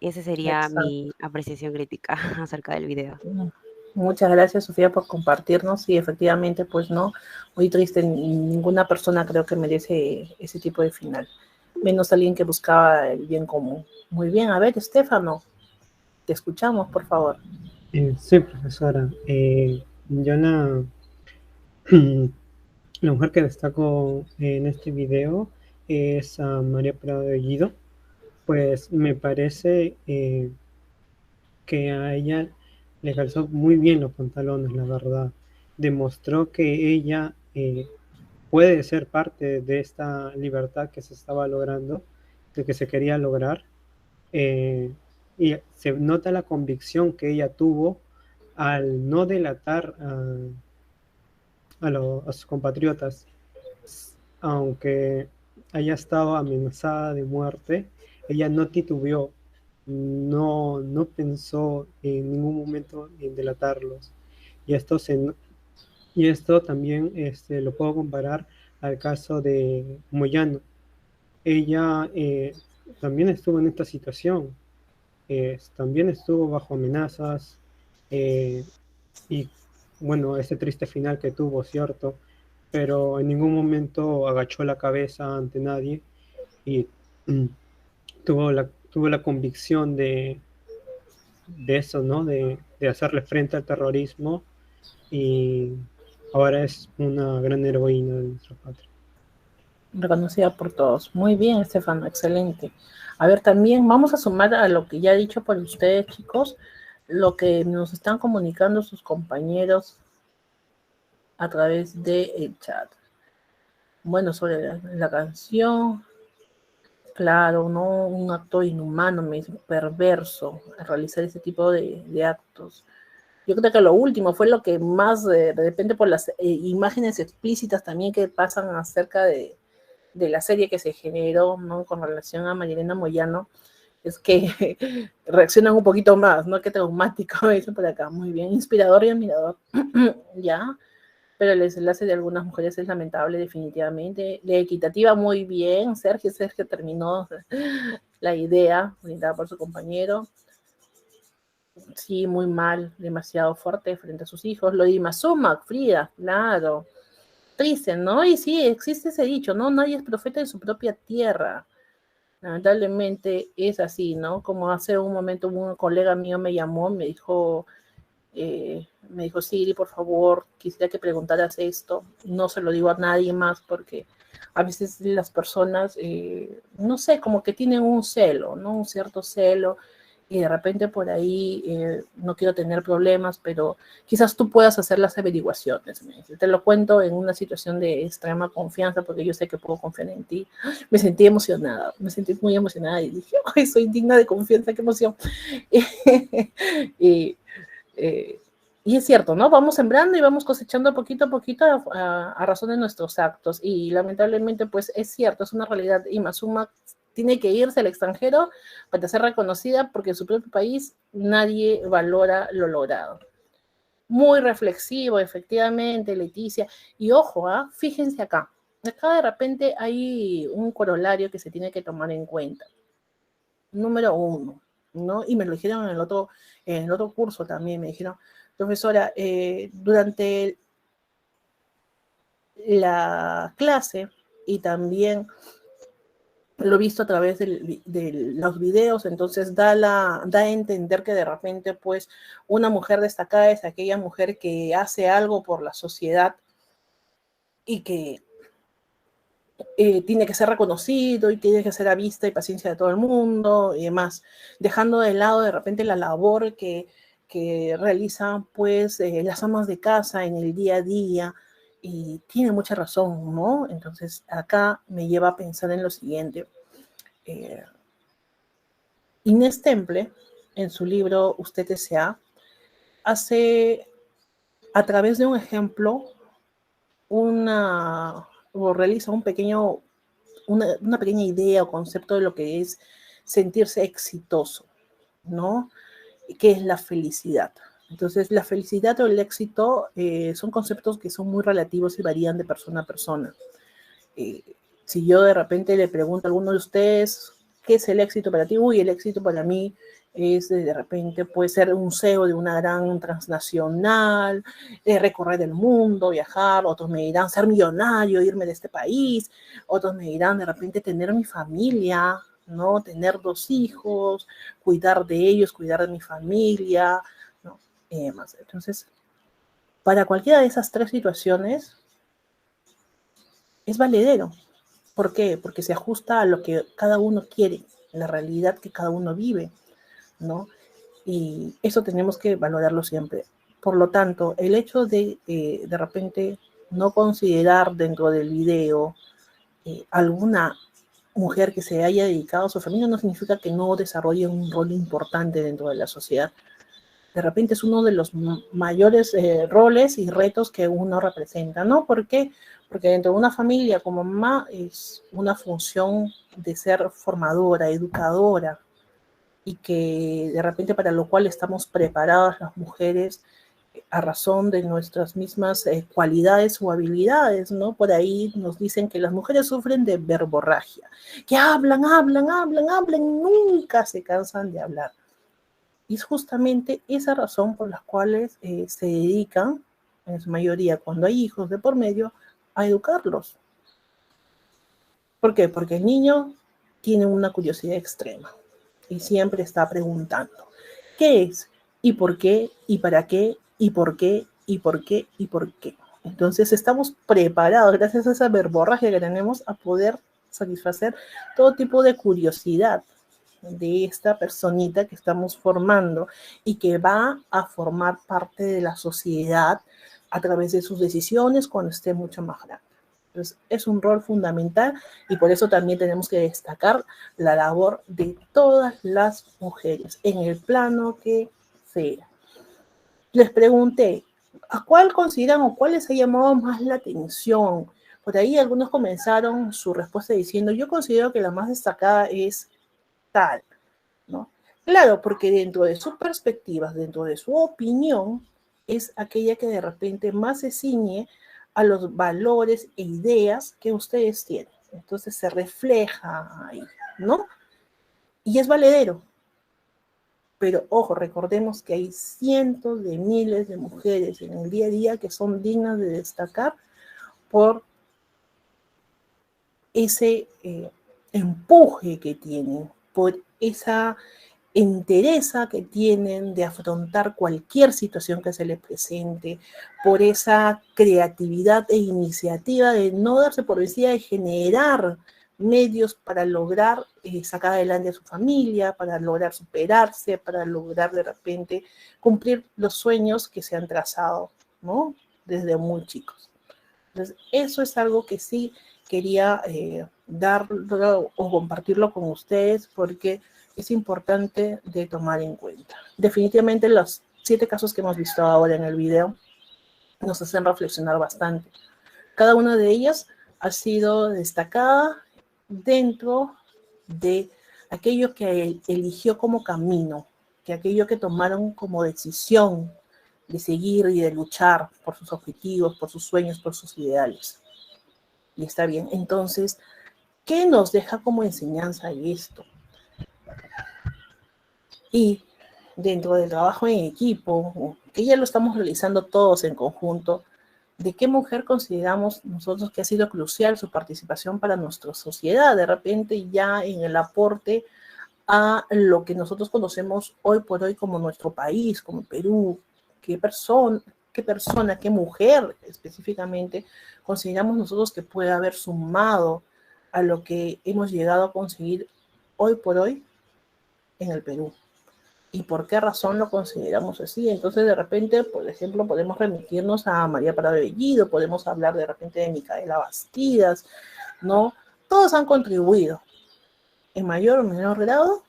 Esa sería Exacto. mi apreciación crítica acerca del video. Muchas gracias, Sofía, por compartirnos. Y efectivamente, pues no, muy triste. Ninguna persona creo que merece ese tipo de final, menos alguien que buscaba el bien común. Muy bien, a ver, Estefano, te escuchamos, por favor. Sí, profesora. Yo la mujer que destaco en este video es a María Prado de Guido. Pues me parece que a ella le calzó muy bien los pantalones, la verdad. Demostró que ella puede ser parte de esta libertad que se estaba logrando, de que se quería lograr. Y se nota la convicción que ella tuvo al no delatar a sus compatriotas, aunque haya estado amenazada de muerte, ella no titubeó, no pensó en ningún momento en delatarlos. Y esto también lo puedo comparar al caso de Moyano. Ella también estuvo en esta situación, también estuvo bajo amenazas, y bueno, ese triste final que tuvo, ¿cierto? Pero en ningún momento agachó la cabeza ante nadie y tuvo la convicción de eso, ¿no? De hacerle frente al terrorismo, y ahora es una gran heroína de nuestra patria. Reconocida por todos. Muy bien, Estefano, excelente. A ver, también vamos a sumar a lo que ya he dicho por ustedes, chicos, lo que nos están comunicando sus compañeros a través del chat. Bueno, sobre la canción, claro, ¿no? Un acto inhumano, perverso, realizar ese tipo de actos. Yo creo que lo último fue lo que más, de repente por las imágenes explícitas también que pasan acerca de la serie que se generó, ¿no? Con relación a Marilena Moyano, es que reaccionan un poquito más, ¿no? Qué traumático eso por acá. Muy bien, inspirador y admirador. Ya. pero el desenlace de algunas mujeres es lamentable definitivamente. La equitativa muy bien, Sergio terminó la idea brindada por su compañero. Sí, muy mal, demasiado fuerte frente a sus hijos. Lo de Imazuma, Frida, claro. Triste, ¿no? Y sí, existe ese dicho, ¿no? Nadie es profeta de su propia tierra. Lamentablemente es así, ¿no? Como hace un momento un colega mío me llamó, me dijo, Siri, por favor, quisiera que preguntaras esto. No se lo digo a nadie más porque a veces las personas, no sé, como que tienen un celo, ¿no? Un cierto celo y de repente por ahí no quiero tener problemas, pero quizás tú puedas hacer las averiguaciones. Me dice. Te lo cuento en una situación de extrema confianza porque yo sé que puedo confiar en ti. Me sentí emocionada, me sentí muy emocionada y dije, ay, soy digna de confianza, qué emoción. y, eh, y es cierto, ¿no? Vamos sembrando y vamos cosechando poquito a poquito a razón de nuestros actos. Y lamentablemente, pues es cierto, es una realidad. Imazuma tiene que irse al extranjero para ser reconocida porque en su propio país nadie valora lo logrado. Muy reflexivo, efectivamente, Leticia. Y ojo, fíjense acá. Acá de repente hay un corolario que se tiene que tomar en cuenta. Número uno, ¿no? Y me lo dijeron en el otro curso también, me dijeron, profesora, durante la clase y también lo he visto a través de los videos, entonces da a entender que de repente, pues, una mujer destacada es aquella mujer que hace algo por la sociedad y que tiene que ser reconocido y tiene que ser a vista y paciencia de todo el mundo y demás, dejando de lado de repente la labor que realizan pues las amas de casa en el día a día, y tiene mucha razón, ¿no? Entonces acá me lleva a pensar en lo siguiente. Inés Temple, en su libro Usted S.A., hace a través de un ejemplo o realiza una pequeña idea o concepto de lo que es sentirse exitoso, ¿no? ¿Qué es la felicidad? Entonces, la felicidad o el éxito son conceptos que son muy relativos y varían de persona a persona. Si yo de repente le pregunto a alguno de ustedes, ¿qué es el éxito para ti? Uy, el éxito para mí es de repente puede ser un CEO de una gran transnacional, recorrer el mundo, viajar, otros me dirán ser millonario, irme de este país, otros me dirán de repente tener mi familia, ¿no? Tener 2 hijos, cuidar de ellos, cuidar de mi familia, ¿no? Más. Entonces, para cualquiera de esas 3 situaciones es valedero. ¿Por qué? Porque se ajusta a lo que cada uno quiere, la realidad que cada uno vive, ¿no? Y eso tenemos que valorarlo siempre. Por lo tanto, el hecho de repente no considerar dentro del video alguna mujer que se haya dedicado a su familia no significa que no desarrolle un rol importante dentro de la sociedad. De repente es uno de los mayores roles y retos que uno representa, ¿no? ¿Por qué? Porque dentro de una familia como mamá es una función de ser formadora, educadora, y que de repente para lo cual estamos preparadas las mujeres a razón de nuestras mismas cualidades o habilidades, ¿no? Por ahí nos dicen que las mujeres sufren de verborragia, que hablan, y nunca se cansan de hablar. Y es justamente esa razón por las cuales se dedican, en su mayoría, cuando hay hijos de por medio, a educarlos. ¿Por qué? Porque el niño tiene una curiosidad extrema y siempre está preguntando, ¿qué es? ¿Y por qué? ¿Y para qué? ¿Y por qué? ¿Y por qué? ¿Y por qué? Entonces estamos preparados, gracias a esa verborragia que tenemos, a poder satisfacer todo tipo de curiosidad de esta personita que estamos formando y que va a formar parte de la sociedad a través de sus decisiones cuando esté mucho más grande. Entonces, es un rol fundamental y por eso también tenemos que destacar la labor de todas las mujeres en el plano que sea. Les pregunté, ¿a cuál consideran o cuál les ha llamado más la atención? Por ahí algunos comenzaron su respuesta diciendo, yo considero que la más destacada es tal, ¿no? Claro, porque dentro de sus perspectivas, dentro de su opinión, es aquella que de repente más se ciñe a los valores e ideas que ustedes tienen. Entonces se refleja ahí, ¿no? Y es valedero. Pero ojo, recordemos que hay cientos de miles de mujeres en el día a día que son dignas de destacar por ese empuje que tienen, por esa entereza que tienen de afrontar cualquier situación que se les presente, por esa creatividad e iniciativa de no darse por vencida, de generar medios para lograr sacar adelante a su familia, para lograr superarse, para lograr de repente cumplir los sueños que se han trazado, ¿no? Desde muy chicos. Entonces, eso es algo que sí quería darlo o compartirlo con ustedes porque es importante de tomar en cuenta. Definitivamente los 7 casos que hemos visto ahora en el video nos hacen reflexionar bastante. Cada una de ellas ha sido destacada dentro de aquello que eligió como camino, que aquello que tomaron como decisión de seguir y de luchar por sus objetivos, por sus sueños, por sus ideales. Y está bien. Entonces, ¿qué nos deja como enseñanza esto? Y dentro del trabajo en equipo, que ya lo estamos realizando todos en conjunto, ¿de qué mujer consideramos nosotros que ha sido crucial su participación para nuestra sociedad? De repente ya en el aporte a lo que nosotros conocemos hoy por hoy como nuestro país, como Perú. ¿Qué persona, qué mujer específicamente consideramos nosotros que puede haber sumado a lo que hemos llegado a conseguir hoy por hoy en el Perú? ¿Y por qué razón lo consideramos así? Entonces, de repente, por ejemplo, podemos remitirnos a María Prado de Bellido, podemos hablar de repente de Micaela Bastidas, ¿no? Todos han contribuido, en mayor o menor grado,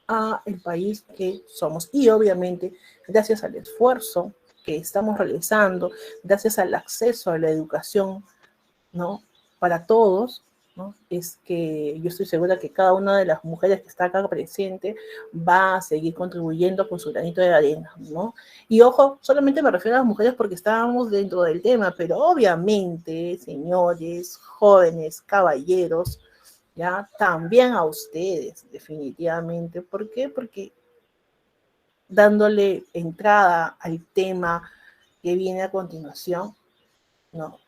a el país que somos. Y obviamente, gracias al esfuerzo que estamos realizando, gracias al acceso a la educación, ¿no? Para todos, ¿no? Es que yo estoy segura que cada una de las mujeres que está acá presente va a seguir contribuyendo con su granito de arena, ¿no? Y ojo, solamente me refiero a las mujeres porque estábamos dentro del tema, pero obviamente, señores, jóvenes, caballeros, ya, también a ustedes, definitivamente. ¿Por qué? Porque dándole entrada al tema que viene a continuación, ¿no?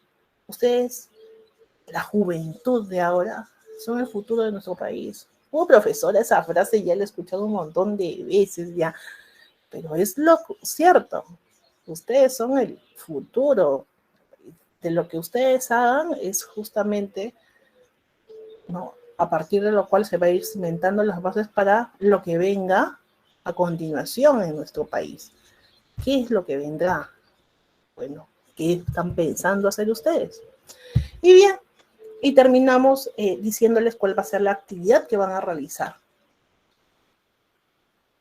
Ustedes, la juventud de ahora, son el futuro de nuestro país. Como profesora, esa frase ya la he escuchado un montón de veces ya, pero es lo cierto. Ustedes son el futuro. De lo que ustedes hagan es justamente, ¿no?, a partir de lo cual se va a ir cimentando las bases para lo que venga a continuación en nuestro país. ¿Qué es lo que vendrá? Bueno, ¿qué están pensando hacer ustedes? Y bien, y terminamos diciéndoles cuál va a ser la actividad que van a realizar.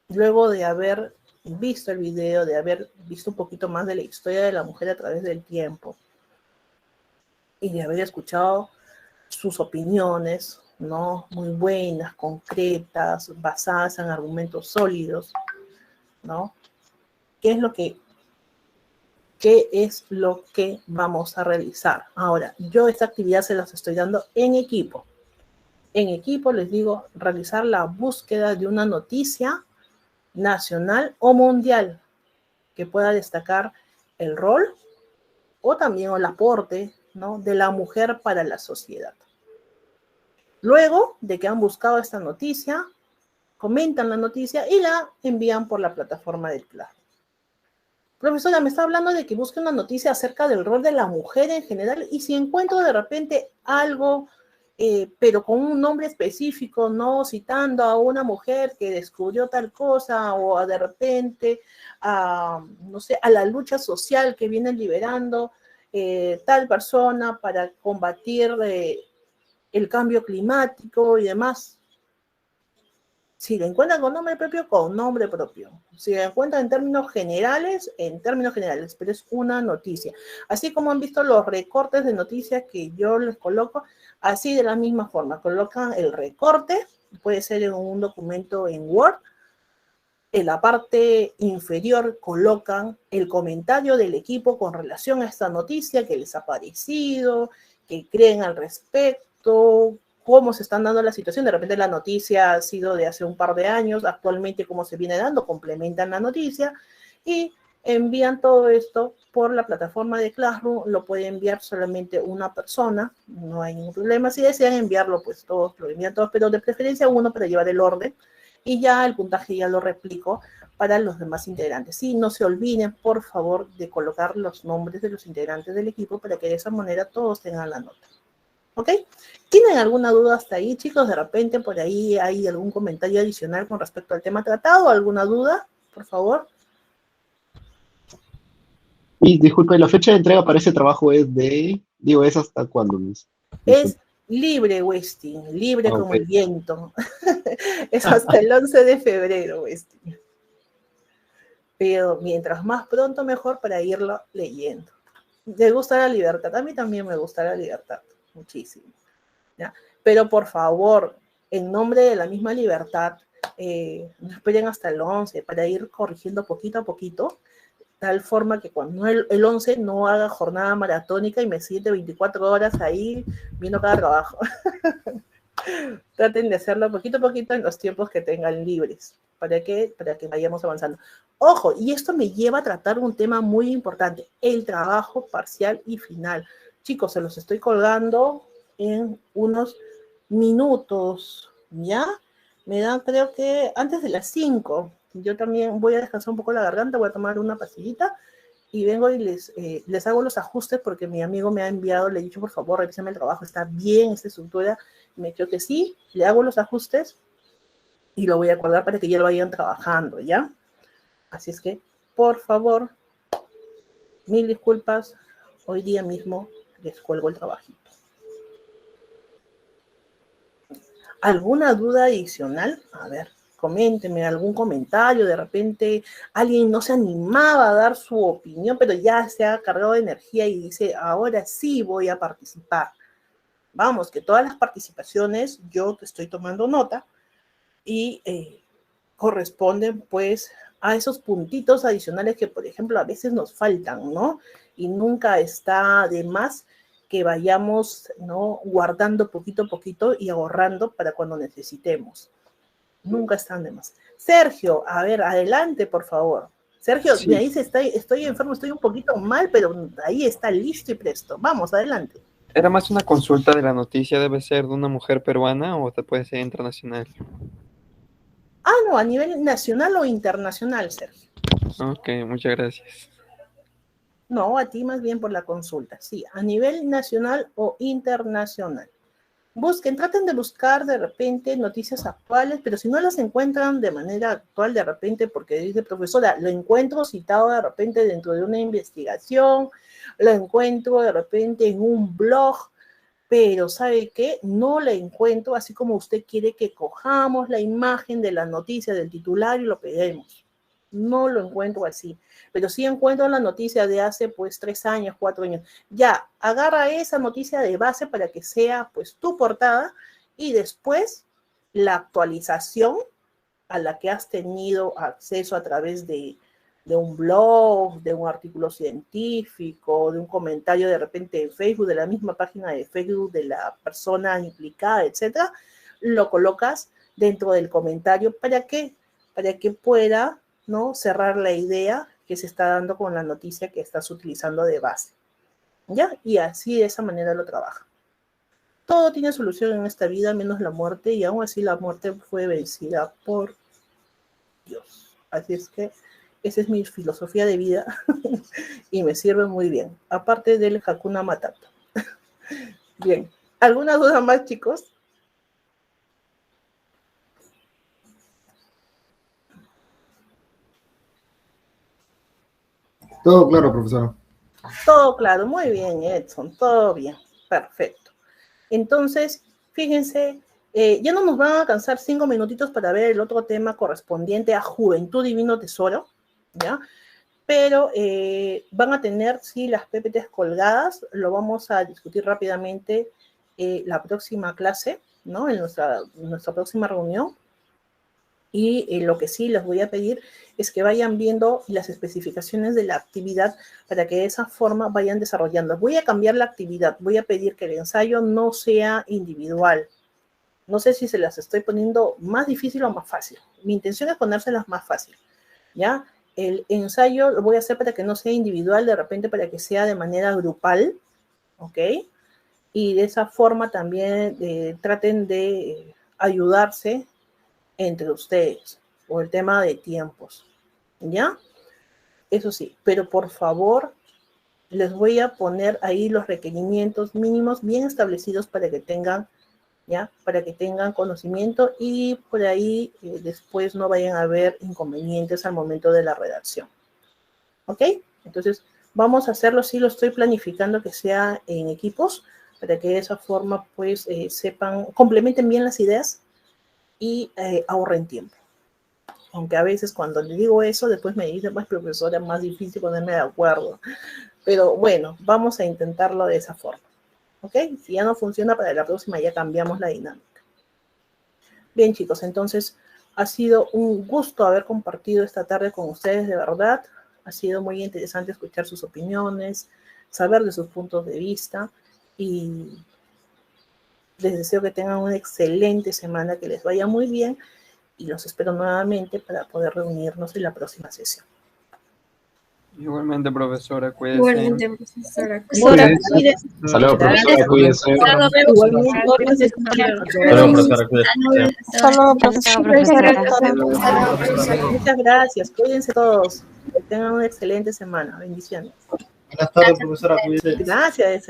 Luego de haber visto el video, de haber visto un poquito más de la historia de la mujer a través del tiempo, y de haber escuchado sus opiniones, ¿no?, muy buenas, concretas, basadas en argumentos sólidos, ¿no? ¿Qué es lo que vamos a realizar? Ahora, yo esta actividad se las estoy dando en equipo. En equipo les digo, realizar la búsqueda de una noticia nacional o mundial que pueda destacar el rol o también el aporte, ¿no?, de la mujer para la sociedad. Luego de que han buscado esta noticia, comentan la noticia y la envían por la plataforma del Claro. Profesora, me está hablando de que busque una noticia acerca del rol de la mujer en general y si encuentro de repente algo, pero con un nombre específico, no citando a una mujer que descubrió tal cosa o de repente, no sé, a la lucha social que viene liberando tal persona para combatir el cambio climático y demás. Si lo encuentran con nombre propio, con nombre propio. Si lo encuentran en términos generales, pero es una noticia. Así como han visto los recortes de noticias que yo les coloco, así de la misma forma. Colocan el recorte, puede ser en un documento en Word, En la parte inferior colocan el comentario del equipo con relación a esta noticia, que les ha parecido, que creen al respecto, cómo se están dando la situación. De repente la noticia ha sido de hace un par de años, actualmente cómo se viene dando, complementan la noticia y envían todo esto por la plataforma de Classroom. Lo puede enviar solamente una persona, no hay ningún problema. Si desean enviarlo, pues todos lo envían todos, pero de preferencia uno para llevar el orden. Y ya el puntaje ya lo replico para los demás integrantes. Sí, no se olviden, por favor, de colocar los nombres de los integrantes del equipo para que de esa manera todos tengan la nota. ¿Ok? ¿Tienen alguna duda hasta ahí, chicos? De repente por ahí hay algún comentario adicional con respecto al tema tratado. ¿Alguna duda? Por favor. Y disculpe, la fecha de entrega para ese trabajo es ¿es hasta cuándo, Miss? Es libre, Westin, libre como Ok. el viento. Es hasta el 11 de febrero, Westin. Pero mientras más pronto, mejor para irlo leyendo. ¿Te gusta la libertad? A mí también me gusta la libertad, muchísimo. ¿Ya? Pero por favor, en nombre de la misma libertad, no esperen hasta el 11 para ir corrigiendo poquito a poquito, tal forma que cuando el 11 no haga jornada maratónica y me siente 24 horas ahí viendo cada trabajo. Traten de hacerlo poquito a poquito en los tiempos que tengan libres. ¿Para qué? Para que vayamos avanzando. Ojo, y esto me lleva a tratar un tema muy importante, el trabajo parcial y final. Chicos, se los estoy colgando en unos minutos, ¿ya? Me dan, creo que antes de las 5. Yo también voy a descansar un poco la garganta, voy a tomar una pastillita y vengo y les hago los ajustes porque mi amigo me ha enviado, le he dicho, por favor, revísame el trabajo, está bien esta estructura. Me ha dicho que sí, le hago los ajustes y lo voy a acordar para que ya lo vayan trabajando, ¿ya? Así es que, por favor, mil disculpas, hoy día mismo les cuelgo el trabajito. ¿Alguna duda adicional? A ver, coméntenme algún comentario, de repente alguien no se animaba a dar su opinión, pero ya se ha cargado de energía y dice, ahora sí voy a participar. Vamos, que todas las participaciones, yo estoy tomando nota y corresponden pues a esos puntitos adicionales que, por ejemplo, a veces nos faltan, ¿no? Y nunca está de más que vayamos, ¿no?, guardando poquito a poquito y ahorrando para cuando necesitemos. Nunca están de más. Sergio, a ver, adelante, por favor. Sergio, Sí, me dice, estoy enfermo, estoy un poquito mal, pero ahí está listo y presto. Vamos, adelante. era más una consulta de la noticia, ¿debe ser de una mujer peruana o te puede ser internacional? Ah, no, a nivel nacional o internacional, Sergio. Ok, muchas gracias. No, a ti más bien por la consulta. Sí, a nivel nacional o internacional. Busquen, traten de buscar de repente noticias actuales, pero si no las encuentran de manera actual de repente, porque dice profesora, lo encuentro citado de repente dentro de una investigación, lo encuentro de repente en un blog, pero ¿sabe qué? No la encuentro así como usted quiere que cojamos la imagen de la noticia del titular y lo peguemos. No lo encuentro así, pero sí encuentro la noticia de hace pues 3 años, 4 años. Ya, agarra esa noticia de base para que sea pues tu portada y después la actualización a la que has tenido acceso a través de un blog, de un artículo científico, de un comentario de repente en Facebook, de la misma página de Facebook de la persona implicada, etcétera, lo colocas dentro del comentario. ¿Para qué? Para que pueda, ¿no?, cerrar la idea que se está dando con la noticia que estás utilizando de base. ¿Ya? Y así de esa manera lo trabaja. Todo tiene solución en esta vida, menos la muerte, y aún así la muerte fue vencida por Dios. Así es que esa es mi filosofía de vida y me sirve muy bien. Aparte del Hakuna Matata. Bien. ¿Alguna duda más, chicos? Todo claro, profesora. Todo claro, muy bien, Edson, todo bien, perfecto. Entonces, fíjense, ya no nos van a alcanzar 5 minutitos para ver el otro tema correspondiente a Juventud Divino Tesoro, ¿ya? Pero van a tener, sí, las PPTs colgadas, lo vamos a discutir rápidamente la próxima clase, ¿no? En nuestra próxima reunión. Y lo que sí les voy a pedir es que vayan viendo las especificaciones de la actividad para que de esa forma vayan desarrollando. Voy a cambiar la actividad, voy a pedir que el ensayo no sea individual. No sé si se las estoy poniendo más difícil o más fácil. Mi intención es ponérselas más fácil, ¿ya? El ensayo lo voy a hacer para que no sea individual, de repente para que sea de manera grupal, ¿ok? Y de esa forma también traten de ayudarse entre ustedes, por el tema de tiempos, ¿ya? Eso sí, pero por favor, les voy a poner ahí los requerimientos mínimos bien establecidos para que tengan, ¿ya? Para que tengan conocimiento y por ahí después no vayan a haber inconvenientes al momento de la redacción, ¿ok? Entonces, vamos a hacerlo, sí lo estoy planificando que sea en equipos, para que de esa forma, pues, sepan, complementen bien las ideas y ahorren tiempo. Aunque a veces cuando le digo eso, después me dicen, pues profesora, es más difícil ponerme de acuerdo. Pero bueno, vamos a intentarlo de esa forma. ¿Ok? Si ya no funciona, para la próxima ya cambiamos la dinámica. Bien, chicos, entonces ha sido un gusto haber compartido esta tarde con ustedes, de verdad. Ha sido muy interesante escuchar sus opiniones, saber de sus puntos de vista y les deseo que tengan una excelente semana, que les vaya muy bien. Y los espero nuevamente para poder reunirnos en la próxima sesión. Igualmente, profesora, cuídese. Igualmente, profesora. Cuídense. Saludos, profesora, cuídense. Igualmente, cuídense. Saludos, profesora, cuídese. Solo profesora. Muchas gracias. Cuídense todos. Que tengan una excelente semana. Bendiciones. Buenas tardes, profesora, cuídese. Gracias,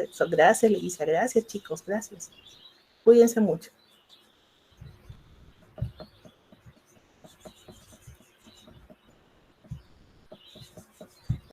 Leticia. Gracias, chicos. Gracias. Cuídense mucho.